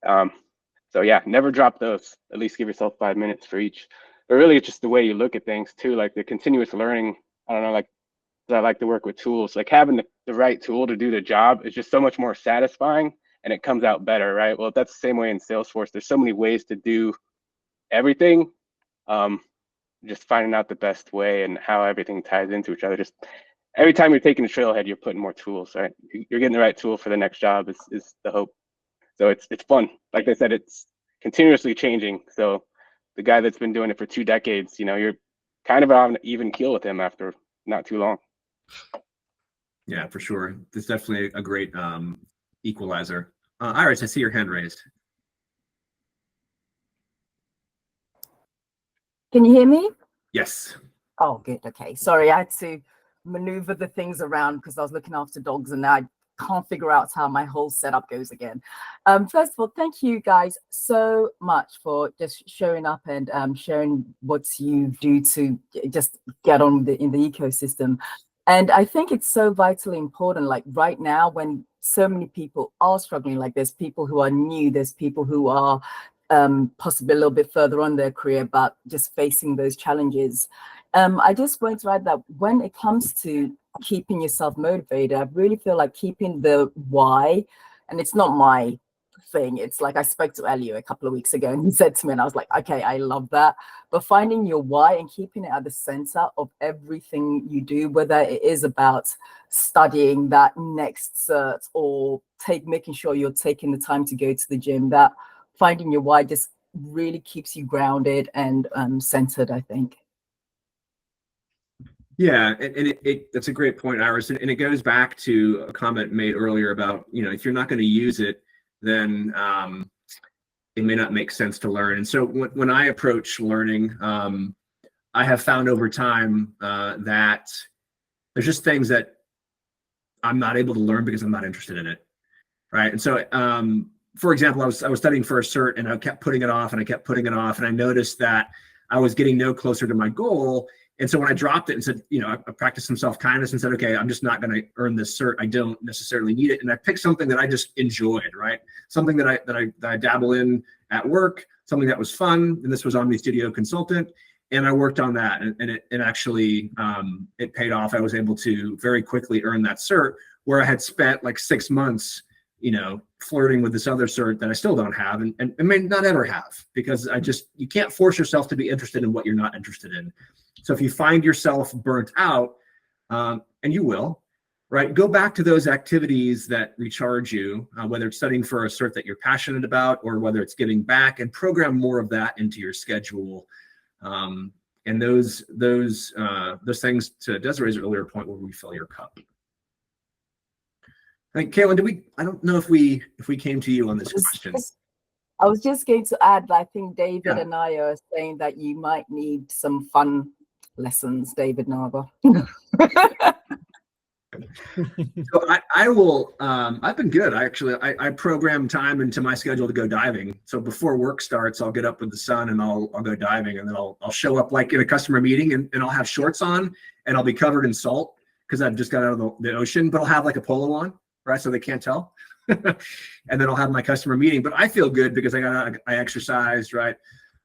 So yeah, never drop those. At least give yourself 5 minutes for each. But really, it's just the way you look at things too, like the continuous learning. I don't know, like I like to work with tools. Like having the right tool to do the job is just so much more satisfying, and it comes out better, right? Well, that's the same way in Salesforce. There's so many ways to do everything. Just finding out the best way and how everything ties into each other. Just every time you're taking a Trailhead, you're putting more tools, right? You're getting the right tool for the next job is the hope. So it's fun. Like I said, it's continuously changing. So the guy that's been doing it for 2 decades, you're kind of on an even keel with him after not too long. Yeah, for sure. It's definitely a great equalizer. Iris, I see your hand raised. Can you hear me? Yes. Oh, good. Okay. Sorry, I had to maneuver the things around because I was looking after dogs and I can't figure out how my whole setup goes again. First of all, thank you guys so much for just showing up and sharing what you do to just get on in the ecosystem. And I think it's so vitally important, like right now when so many people are struggling, like there's people who are new, there's people who are possibly a little bit further on their career, but just facing those challenges. I just wanted to add that when it comes to keeping yourself motivated, I really feel like keeping the why, and it's not my thing. It's like I spoke to Elio a couple of weeks ago and he said to me, and I was like, okay, I love that. But finding your why and keeping it at the center of everything you do, whether it is about studying that next cert or making sure you're taking the time to go to the gym, that finding your why just really keeps you grounded and centered, I think. Yeah, and that's a great point, Iris. And it goes back to a comment made earlier about, if you're not going to use it, then it may not make sense to learn. And so when I approach learning, I have found over time that there's just things that I'm not able to learn because I'm not interested in it, right? And so, for example, I was studying for a cert, and I kept putting it off, and I kept putting it off, and I noticed that I was getting no closer to my goal. And so when I dropped it and said, I practiced some self-kindness and said, okay, I'm just not going to earn this cert. I don't necessarily need it. And I picked something that I just enjoyed, right? Something that I dabble in at work, something that was fun. And this was Omni Studio Consultant. And I worked on that, and it actually, it paid off. I was able to very quickly earn that cert, where I had spent like 6 months, flirting with this other cert that I still don't have, and may not ever have, because you can't force yourself to be interested in what you're not interested in. So if you find yourself burnt out, and you will, right, go back to those activities that recharge you, whether it's studying for a cert that you're passionate about, or whether it's giving back, and program more of that into your schedule. And those things, to Desiree's earlier point, will refill your cup. I think, Kaelan, I don't know if we came to you on this question. I was just going to add that I think David and I are saying that you might need some fun lessons, David Narva. So I will. I've been good. I program time into my schedule to go diving. So before work starts, I'll get up with the sun and I'll go diving, and then I'll show up like in a customer meeting, and I'll have shorts on, and I'll be covered in salt because I've just got out of the ocean, but I'll have like a polo on, right, so they can't tell. And then I'll have my customer meeting, but I feel good because I exercised, right,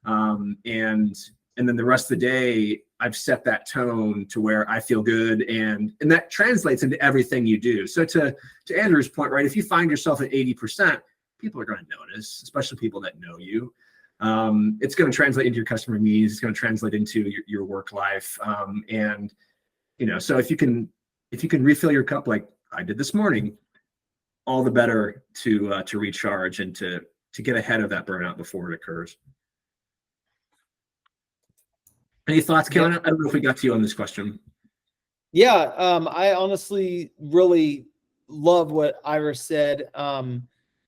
and then the rest of the day, I've set that tone to where I feel good, and that translates into everything you do. So to Andrew's point, right, if you find yourself at 80%, people are going to notice, especially people that know you. It's going to translate into your customer meetings. It's going to translate into your work life. And so if you can refill your cup like I did this morning, all the better to recharge and to get ahead of that burnout before it occurs. Any thoughts, Kaelan? I don't know if we got to you on this question. Yeah, I honestly really love what Iris said,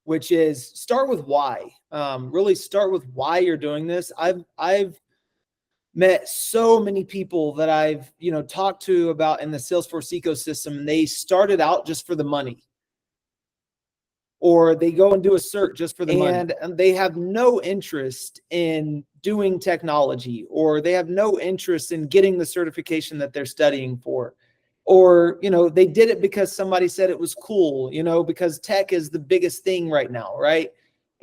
which is start with why. Really start with why you're doing this. I've met so many people that I've talked to about in the Salesforce ecosystem, and they started out just for the money, or they go and do a cert just for the money, and they have no interest in doing technology, or they have no interest in getting the certification that they're studying for, or they did it because somebody said it was cool, because tech is the biggest thing right now, right?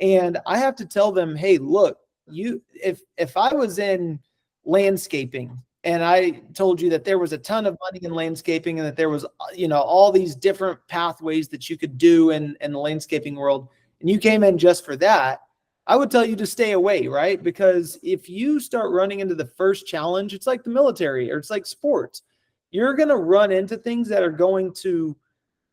And I have to tell them, hey, look, if I was in landscaping and I told you that there was a ton of money in landscaping, and that there was all these different pathways that you could do in the landscaping world, and you came in just for that, I would tell you to stay away, right? Because if you start running into the first challenge, it's like the military, or it's like sports. You're going to run into things that are going to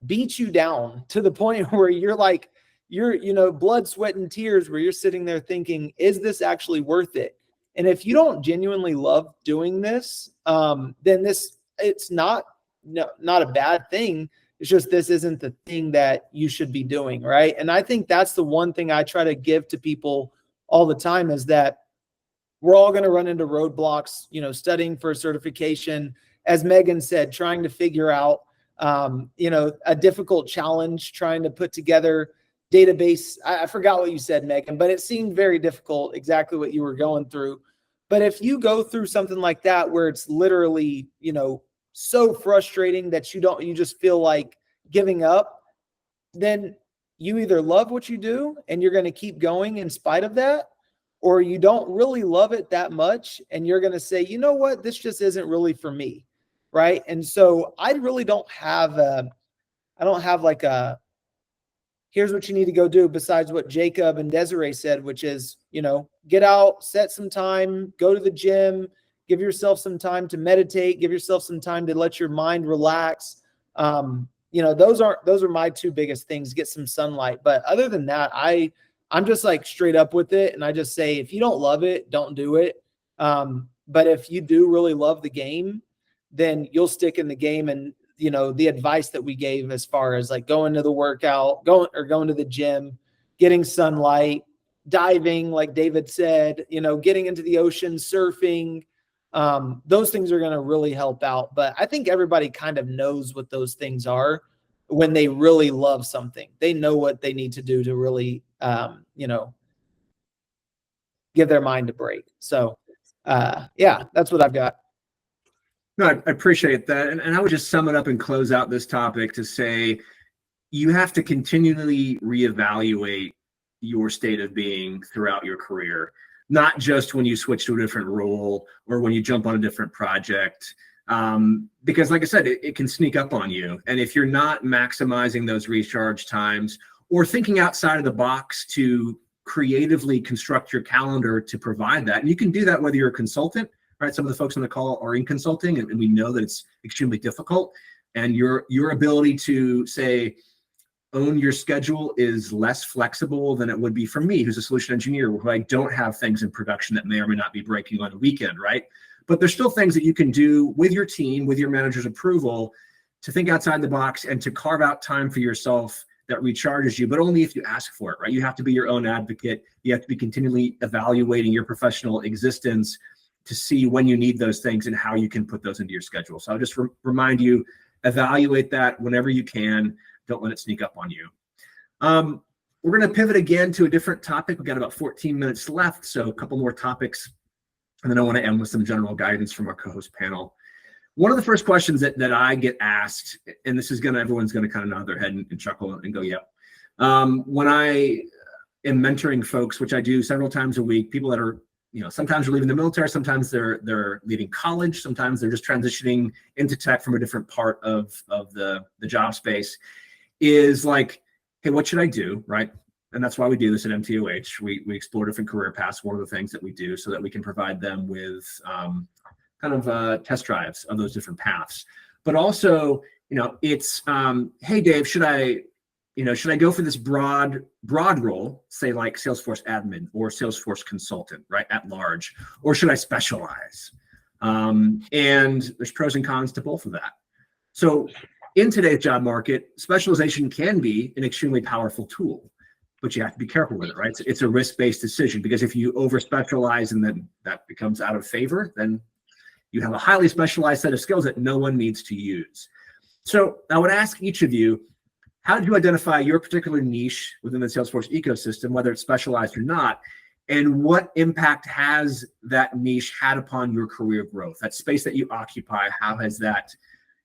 beat you down to the point where you're like, blood, sweat, and tears, where you're sitting there thinking, is this actually worth it? And if you don't genuinely love doing this, then it's not a bad thing. It's just, this isn't the thing that you should be doing, right? And I think that's the one thing I try to give to people all the time, is that we're all going to run into roadblocks, studying for a certification, as Megan said, trying to figure out, a difficult challenge, trying to put together database. I forgot what you said, Megan, but it seemed very difficult, exactly what you were going through. But if you go through something like that, where it's literally, so frustrating that you just feel like giving up, then you either love what you do and you're going to keep going in spite of that, or you don't really love it that much and you're going to say, you know what, this just isn't really for me, right? And so I really don't have like a, here's what you need to go do, besides what Jacob and Desiree said, which is, get out, set some time, go to the gym, give yourself some time to meditate, give yourself some time to let your mind relax. Those are my two biggest things. Get some sunlight. But other than that, I'm just like straight up with it. And I just say, if you don't love it, don't do it. But if you do really love the game, then you'll stick in the game. And, the advice that we gave as far as like going to the workout, going to the gym, getting sunlight, diving, like David said, getting into the ocean, surfing. Those things are going to really help out. But I think everybody kind of knows what those things are when they really love something. They know what they need to do to really, give their mind a break. So, that's what I've got. No, I appreciate that. And I would just sum it up and close out this topic to say you have to continually reevaluate your state of being throughout your career, not just when you switch to a different role or when you jump on a different project. Because like I said, it can sneak up on you. And if you're not maximizing those recharge times or thinking outside of the box to creatively construct your calendar to provide that, and you can do that whether you're a consultant, right? Some of the folks on the call are in consulting, and we know that it's extremely difficult. And your ability to say, own your schedule is less flexible than it would be for me, who's a solution engineer, who I don't have things in production that may or may not be breaking on a weekend, right? But there's still things that you can do with your team, with your manager's approval, to think outside the box and to carve out time for yourself that recharges you, but only if you ask for it, right? You have to be your own advocate. You have to be continually evaluating your professional existence to see when you need those things and how you can put those into your schedule. So I'll just remind you, evaluate that whenever you can. Don't let it sneak up on you. We're going to pivot again to a different topic. We've got about 14 minutes left, so a couple more topics. And then I want to end with some general guidance from our co-host panel. One of the first questions that I get asked, and this is everyone's going to kind of nod their head and chuckle and go, yep. When I am mentoring folks, which I do several times a week, people that are, sometimes they're leaving the military, sometimes they're leaving college, sometimes they're just transitioning into tech from a different part of the job space, is like, hey, what should I do, right? And that's why we do this at MTOH. We explore different career paths, one of the things that we do, so that we can provide them with test drives of those different paths. But also, it's, hey, Dave, should I go for this broad role, say like Salesforce admin or Salesforce consultant, right, at large, or should I specialize? And there's pros and cons to both of that. So in today's job market, specialization can be an extremely powerful tool, but you have to be careful with it, right? It's a risk-based decision, because if you over-specialize and then that becomes out of favor, then you have a highly specialized set of skills that no one needs to use. So I would ask each of you, how did you identify your particular niche within the Salesforce ecosystem, whether it's specialized or not, and what impact has that niche had upon your career growth? That space that you occupy, how has that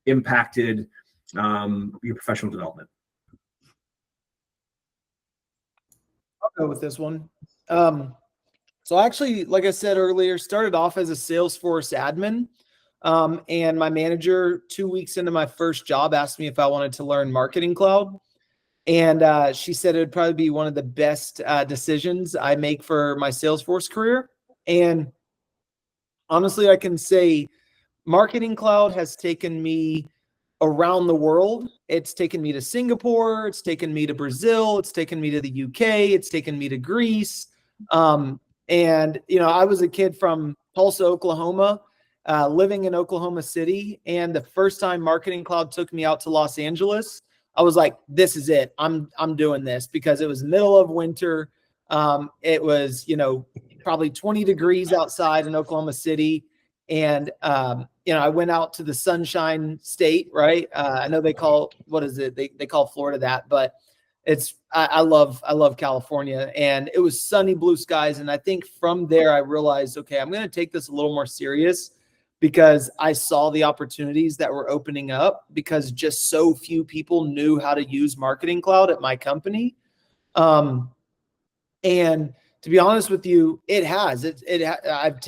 impacted your professional development? I'll go with this one. So actually, like I said earlier, started off as a Salesforce admin. And my manager, 2 weeks into my first job, asked me if I wanted to learn Marketing Cloud. And she said it would probably be one of the best decisions I make for my Salesforce career. And honestly, I can say Marketing Cloud has taken me around the world. It's taken me to Singapore. It's taken me to Brazil. It's taken me to the UK. It's taken me to Greece. And, I was a kid from Tulsa, Oklahoma, living in Oklahoma City. And the first time Marketing Cloud took me out to Los Angeles, I was like, this is it. I'm doing this, because it was middle of winter. It was, probably 20 degrees outside in Oklahoma City. And, I went out to the Sunshine State, right? I know they call, what is it? They call Florida that, but I love California, and it was sunny, blue skies. And I think from there, I realized, okay, I'm going to take this a little more serious, because I saw the opportunities that were opening up, because just so few people knew how to use Marketing Cloud at my company. And to be honest with you, it has, I've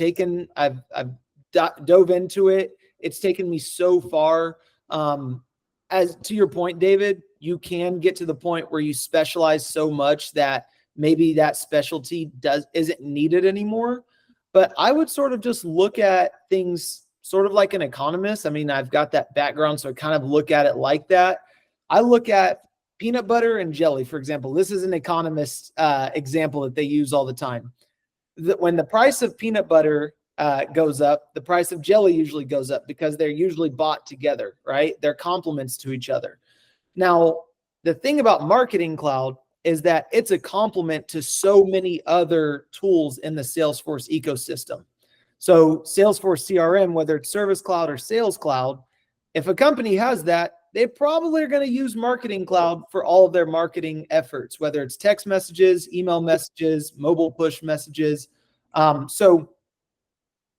dove into it. It's taken me so far. As to your point, David, you can get to the point where you specialize so much that maybe that specialty isn't needed anymore. But I would sort of just look at things sort of like an economist. I mean, I've got that background, so I kind of look at it like that. I look at peanut butter and jelly, for example. This is an economist example that they use all the time. When the price of peanut butter goes up, the price of jelly usually goes up, because they're usually bought together, right? They're complements to each other. Now, the thing about Marketing Cloud is that it's a complement to so many other tools in the Salesforce ecosystem. So Salesforce CRM, whether it's Service Cloud or Sales Cloud, if a company has that, they probably are going to use Marketing Cloud for all of their marketing efforts, whether it's text messages, email messages, mobile push messages. So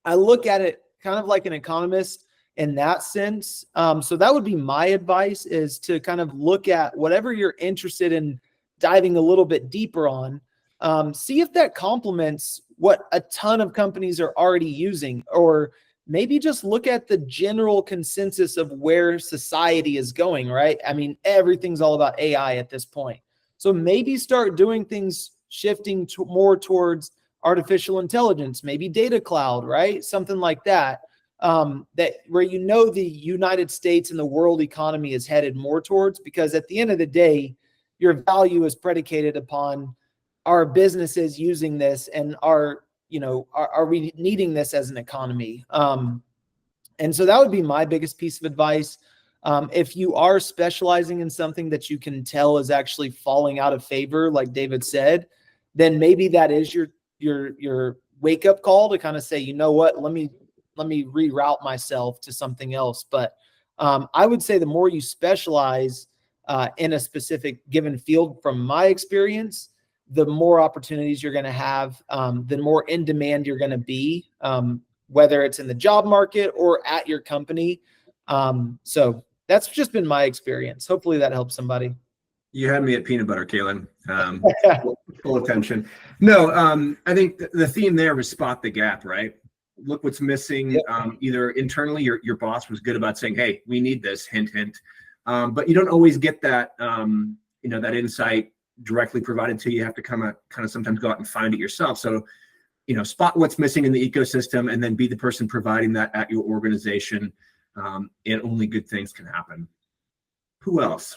I look at it kind of like an economist in that sense. So that would be my advice, is to kind of look at whatever you're interested in diving a little bit deeper on. See if that complements what a ton of companies are already using, or maybe just look at the general consensus of where society is going, right? I mean, everything's all about AI at this point. So maybe start doing things shifting more towards artificial intelligence, maybe data cloud, right? Something like that, that where the United States and the world economy is headed more towards, because at the end of the day, your value is predicated upon our businesses using this, and are we needing this as an economy? And so that would be my biggest piece of advice. If you are specializing in something that you can tell is actually falling out of favor, like David said, then maybe that is your wake up call to kind of say, you know what, let me reroute myself to something else. But I would say the more you specialize in a specific given field, from my experience, the more opportunities you're going to have, the more in demand you're going to be, whether it's in the job market or at your company. So that's just been my experience. Hopefully that helps somebody. You had me at peanut butter, Kaelan. Full attention. No, I think the theme there was spot the gap, right? Look what's missing. Yep. Either internally, your boss was good about saying, "Hey, we need this." Hint, hint. But you don't always get that, that insight directly provided to you. You have to kind of sometimes go out and find it yourself. So, spot what's missing in the ecosystem, and then be the person providing that at your organization. And only good things can happen. Who else?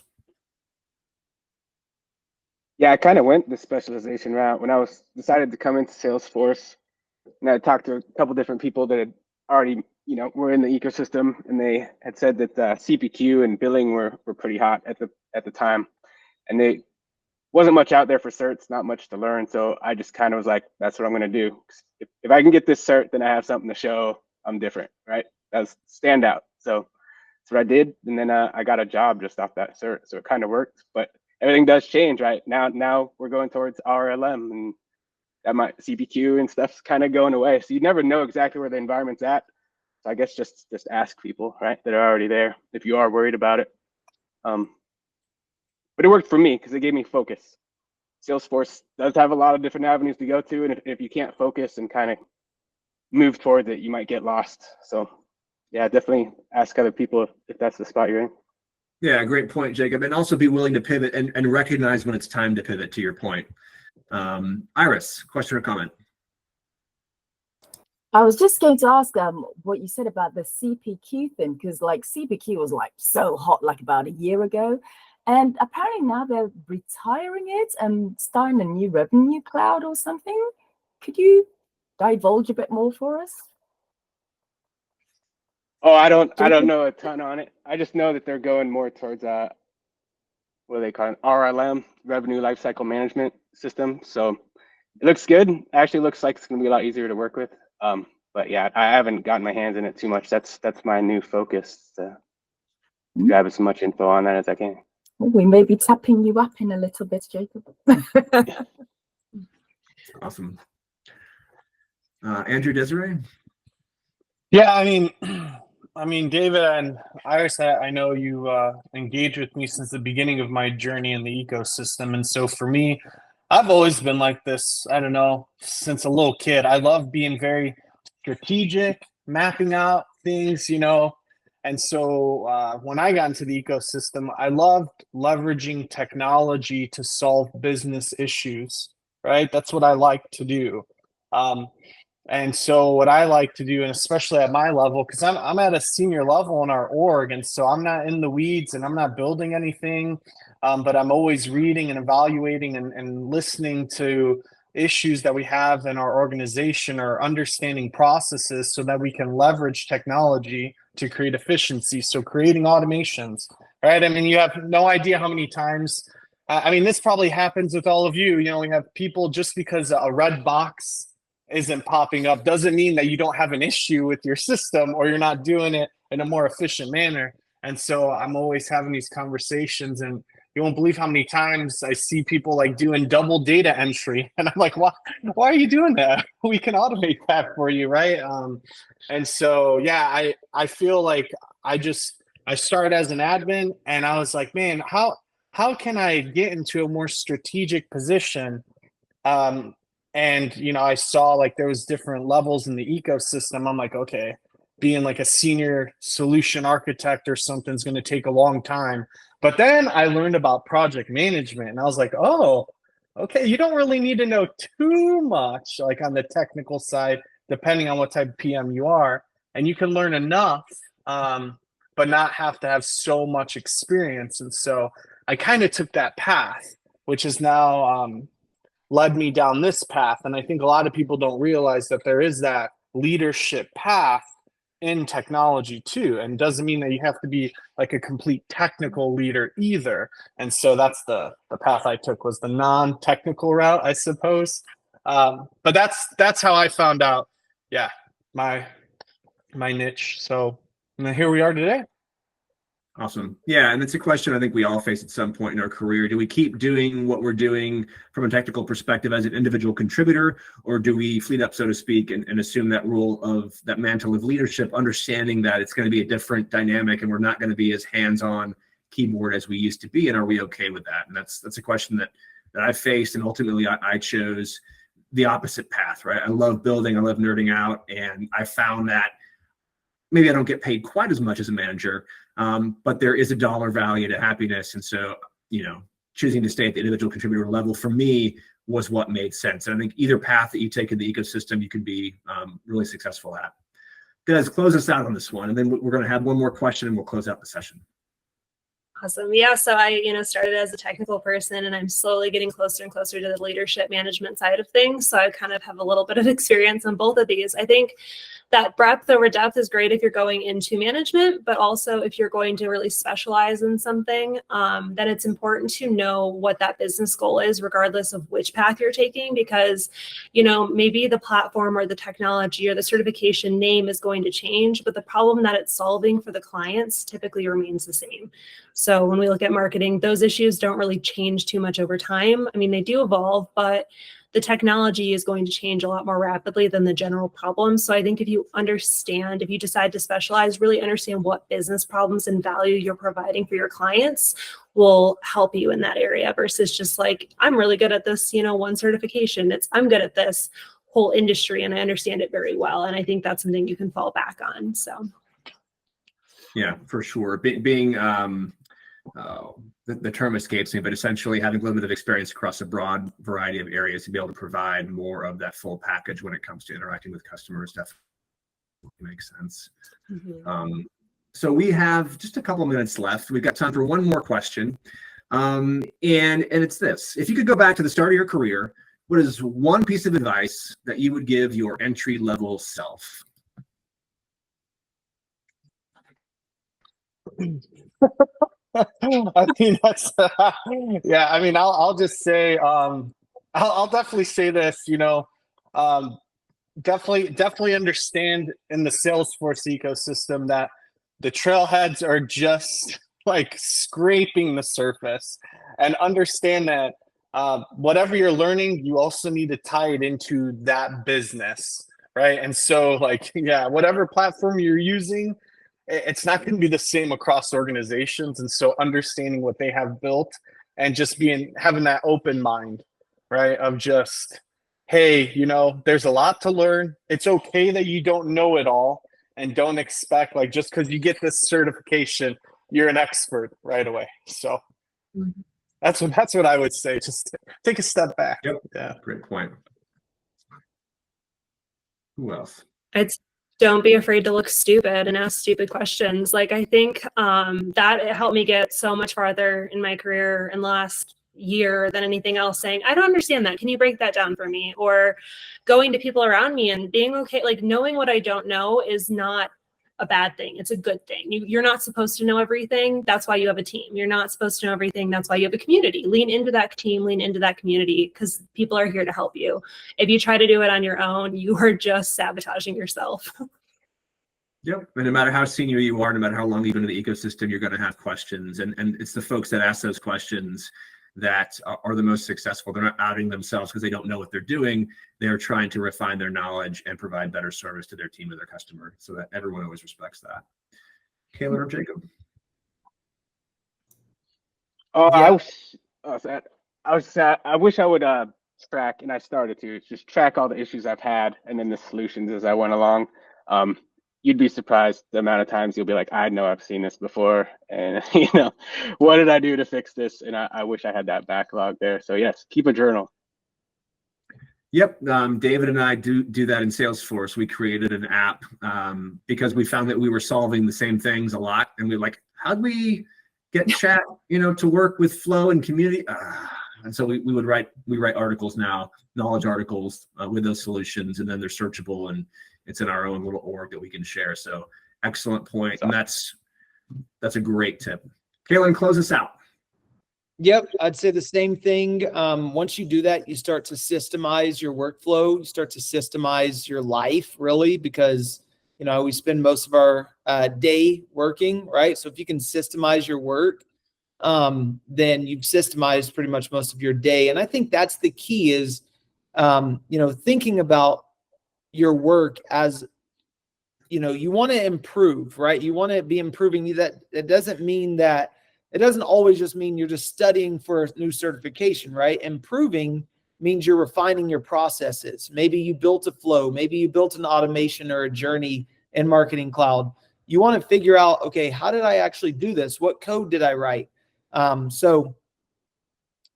Yeah, I kind of went the specialization route when I decided to come into Salesforce, and I talked to a couple different people that had already, were in the ecosystem, and they had said that CPQ and billing were pretty hot at the time, and they wasn't much out there for certs, not much to learn. So I just kind of was like, that's what I'm going to do. If I can get this cert, then I have something to show I'm different, right? That's stand out. So that's what I did, and then I got a job just off that cert, so it kind of worked. But everything does change, right? Now we're going towards RLM, and that might CPQ and stuff's kind of going away. So you never know exactly where the environment's at. So I guess just ask people, right, that are already there if you are worried about it. But it worked for me because it gave me focus. Salesforce does have a lot of different avenues to go to, and if you can't focus and kind of move towards it, you might get lost. So yeah, definitely ask other people if that's the spot you're in. Yeah, great point, Jacob. And also be willing to pivot and recognize when it's time to pivot, to your point. Iris, question or comment? I was just going to ask what you said about the CPQ thing, because CPQ was so hot about a year ago, and apparently now they're retiring it and starting a new revenue cloud or something. Could you divulge a bit more for us? Oh, I don't know a ton on it. I just know that they're going more towards what do they call it? RLM, Revenue Lifecycle Management System. So it looks good. It actually looks like it's going to be a lot easier to work with. But yeah, I haven't gotten my hands in it too much. That's my new focus, to grab as much info on that as I can. We may be tapping you up in a little bit, Jacob. Awesome. Andrew, Desiree? Yeah, I mean, David and Iris, I know you engaged with me since the beginning of my journey in the ecosystem. And so for me, I've always been like this, I don't know, since a little kid. I love being very strategic, mapping out things, And so when I got into the ecosystem, I loved leveraging technology to solve business issues, right? That's what I like to do. And so what I like to do, and especially at my level, because I'm at a senior level in our org, and so I'm not in the weeds and I'm not building anything, but I'm always reading and evaluating and listening to issues that we have in our organization, or understanding processes so that we can leverage technology to create efficiency. So creating automations, right? I mean, you have no idea how many times I mean, this probably happens with all of you. You know, we have people, just because a red box isn't popping up doesn't mean that you don't have an issue with your system or you're not doing it in a more efficient manner. And so I'm always having these conversations, and you won't believe how many times I see people like doing double data entry. And I'm like, why are you doing that? We can automate that for you, right? And so, yeah, I feel like I started as an admin, and I was like, man, how can I get into a more strategic position? And, you know, I saw like there was different levels in the ecosystem. I'm like, okay, being like a senior solution architect or something is going to take a long time. But then I learned about project management, and I was like, oh, okay, you don't really need to know too much like on the technical side, depending on what type of PM you are. And you can learn enough, but not have to have so much experience. And so I kind of took that path, which is now led me down this path. And I think a lot of people don't realize that there is that leadership path in technology too. And doesn't mean that you have to be like a complete technical leader either. And so that's the path I took, was the non-technical route, I suppose. But that's how I found out, yeah, my niche. So here we are today. Awesome. Yeah, and it's a question I think we all face at some point in our career. Do we keep doing what we're doing from a technical perspective as an individual contributor, or do we fleet up, so to speak, and assume that role of that mantle of leadership, understanding that it's going to be a different dynamic and we're not going to be as hands-on keyboard as we used to be, and are we okay with that? And that's a question that I faced, and ultimately I chose the opposite path, right? I love building, I love nerding out, and I found that maybe I don't get paid quite as much as a manager, but there is a dollar value to happiness. And so, you know, choosing to stay at the individual contributor level for me was what made sense. And I think either path that you take in the ecosystem, you can be really successful at. Guys, close us out on this one, and then we're going to have one more question and we'll close out the session. Awesome. Yeah. So I, started as a technical person, and I'm slowly getting closer and closer to the leadership management side of things. So I kind of have a little bit of experience on both of these. I think that breadth over depth is great if you're going into management, but also if you're going to really specialize in something, then it's important to know what that business goal is, regardless of which path you're taking, because, maybe the platform or the technology or the certification name is going to change, but the problem that it's solving for the clients typically remains the same. So when we look at marketing, those issues don't really change too much over time. I mean, they do evolve, but the technology is going to change a lot more rapidly than the general problems. So I think if you decide to specialize, really understand what business problems and value you're providing for your clients will help you in that area, versus just like, I'm really good at this, one certification. I'm good at this whole industry and I understand it very well. And I think that's something you can fall back on. So. Yeah, for sure. Being the term escapes me, but essentially having a little bit of experience across a broad variety of areas to be able to provide more of that full package when it comes to interacting with customers definitely makes sense. Mm-hmm. So we have just a couple minutes left. We've got time for one more question. And it's this: if you could go back to the start of your career, what is one piece of advice that you would give your entry-level self? I mean, that's yeah. I mean, I'll just say I'll definitely say this. Definitely understand in the Salesforce ecosystem that the trailheads are just like scraping the surface, and understand that whatever you're learning, you also need to tie it into that business, right? And so, like, yeah, whatever platform you're using, it's not going to be the same across organizations. And so understanding what they have built and just having that open mind, right? Of just, hey, there's a lot to learn. It's okay that you don't know it all, and don't expect, like, just because you get this certification, you're an expert right away. So that's what I would say. Just take a step back. Yep. Yeah. Great point. Who else? Don't be afraid to look stupid and ask stupid questions. Like, I think that it helped me get so much farther in my career in the last year than anything else, saying, I don't understand that. Can you break that down for me? Or going to people around me and being okay, like knowing what I don't know is not a bad thing. It's a good thing. You're not supposed to know everything. That's why you have a team. You're not supposed to know everything. That's why you have a community. Lean into that team, lean into that community, because people are here to help you. If you try to do it on your own, you are just sabotaging yourself. Yep. And no matter how senior you are, no matter how long you've been in the ecosystem, you're going to have questions. And it's the folks that ask those questions that are the most successful. They're not outing themselves because they don't know what they're doing. They're trying to refine their knowledge and provide better service to their team or their customer, so that everyone always respects that. Kaelan or Jacob? Oh, Yeah. I wish I would track, and I started to just track all the issues I've had and then the solutions as I went along. You'd be surprised the amount of times you'll be like, I know I've seen this before, and what did I do to fix this? And I wish I had that backlog there. So yes, keep a journal. Yep. David and I do that in Salesforce. We created an app because we found that we were solving the same things a lot, and we were like, how do we get chat, to work with flow and community? And so we write articles now, knowledge articles with those solutions, and then they're searchable, and it's in our own little org that we can share. So excellent point. And that's a great tip. Kaelan, close us out. Yep, I'd say the same thing. Once you do that, you start to systemize your workflow. You start to systemize your life, really, because we spend most of our day working, right? So if you can systemize your work, then you've systemized pretty much most of your day. And I think that's the key is, thinking about your work as, you want to improve, right? You want to be improving. That it doesn't mean that it doesn't always just mean you're just studying for a new certification, right? Improving means you're refining your processes. Maybe you built a flow, maybe you built an automation or a journey in Marketing Cloud. You want to figure out, okay, how did I actually do this? What code did I write? And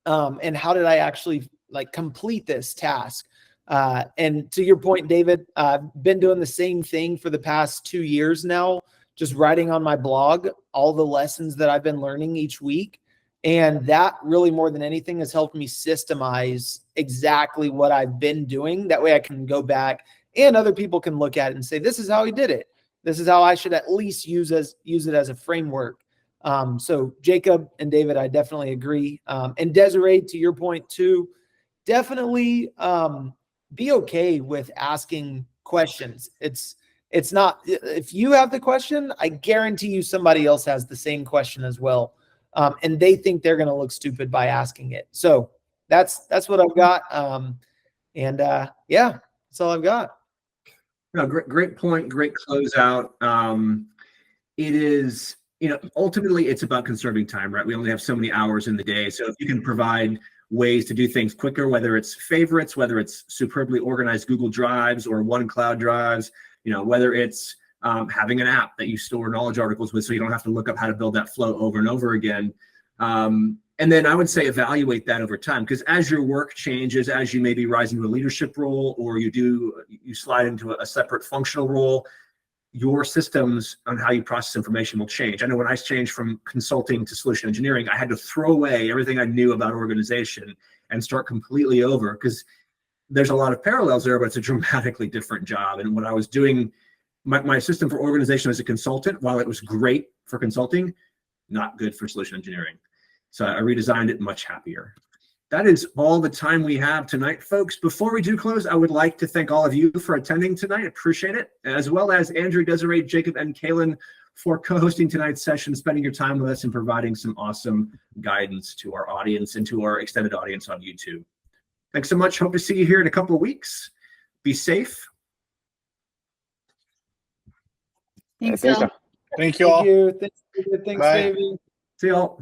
how did I actually complete this task? And to your point, David, I've been doing the same thing for the past 2 years now, just writing on my blog all the lessons that I've been learning each week. And that really, more than anything, has helped me systemize exactly what I've been doing. That way I can go back and other people can look at it and say, this is how he did it. This is how I should at least use it as a framework. So Jacob and David, I definitely agree. And Desiree, to your point too, definitely be okay with asking questions. It's not, if you have the question, I guarantee you somebody else has the same question as well. And they think they're going to look stupid by asking it. So that's what I've got. Yeah, that's all I've got. No, great point. Great closeout. It is, ultimately it's about conserving time, right? We only have so many hours in the day. So if you can provide ways to do things quicker, whether it's favorites, whether it's superbly organized Google Drives or OneCloud Drives, whether it's having an app that you store knowledge articles with so you don't have to look up how to build that flow over and over again. And then I would say evaluate that over time, because as your work changes, as you maybe rise into a leadership role or you slide into a separate functional role, your systems on how you process information will change. I know when I changed from consulting to solution engineering, I had to throw away everything I knew about organization and start completely over, because there's a lot of parallels there, but it's a dramatically different job. And what I was doing, my system for organization as a consultant, while it was great for consulting, not good for solution engineering. So I redesigned it, much happier. That is all the time we have tonight, folks. Before we do close, I would like to thank all of you for attending tonight. Appreciate it. As well as Andrew, Desiree, Jacob, and Kaelan for co-hosting tonight's session, spending your time with us and providing some awesome guidance to our audience and to our extended audience on YouTube. Thanks so much. Hope to see you here in a couple of weeks. Be safe. Thanks, Thanks, Phil. Thank you all. Thank you. Thanks, Bye. David. See y'all.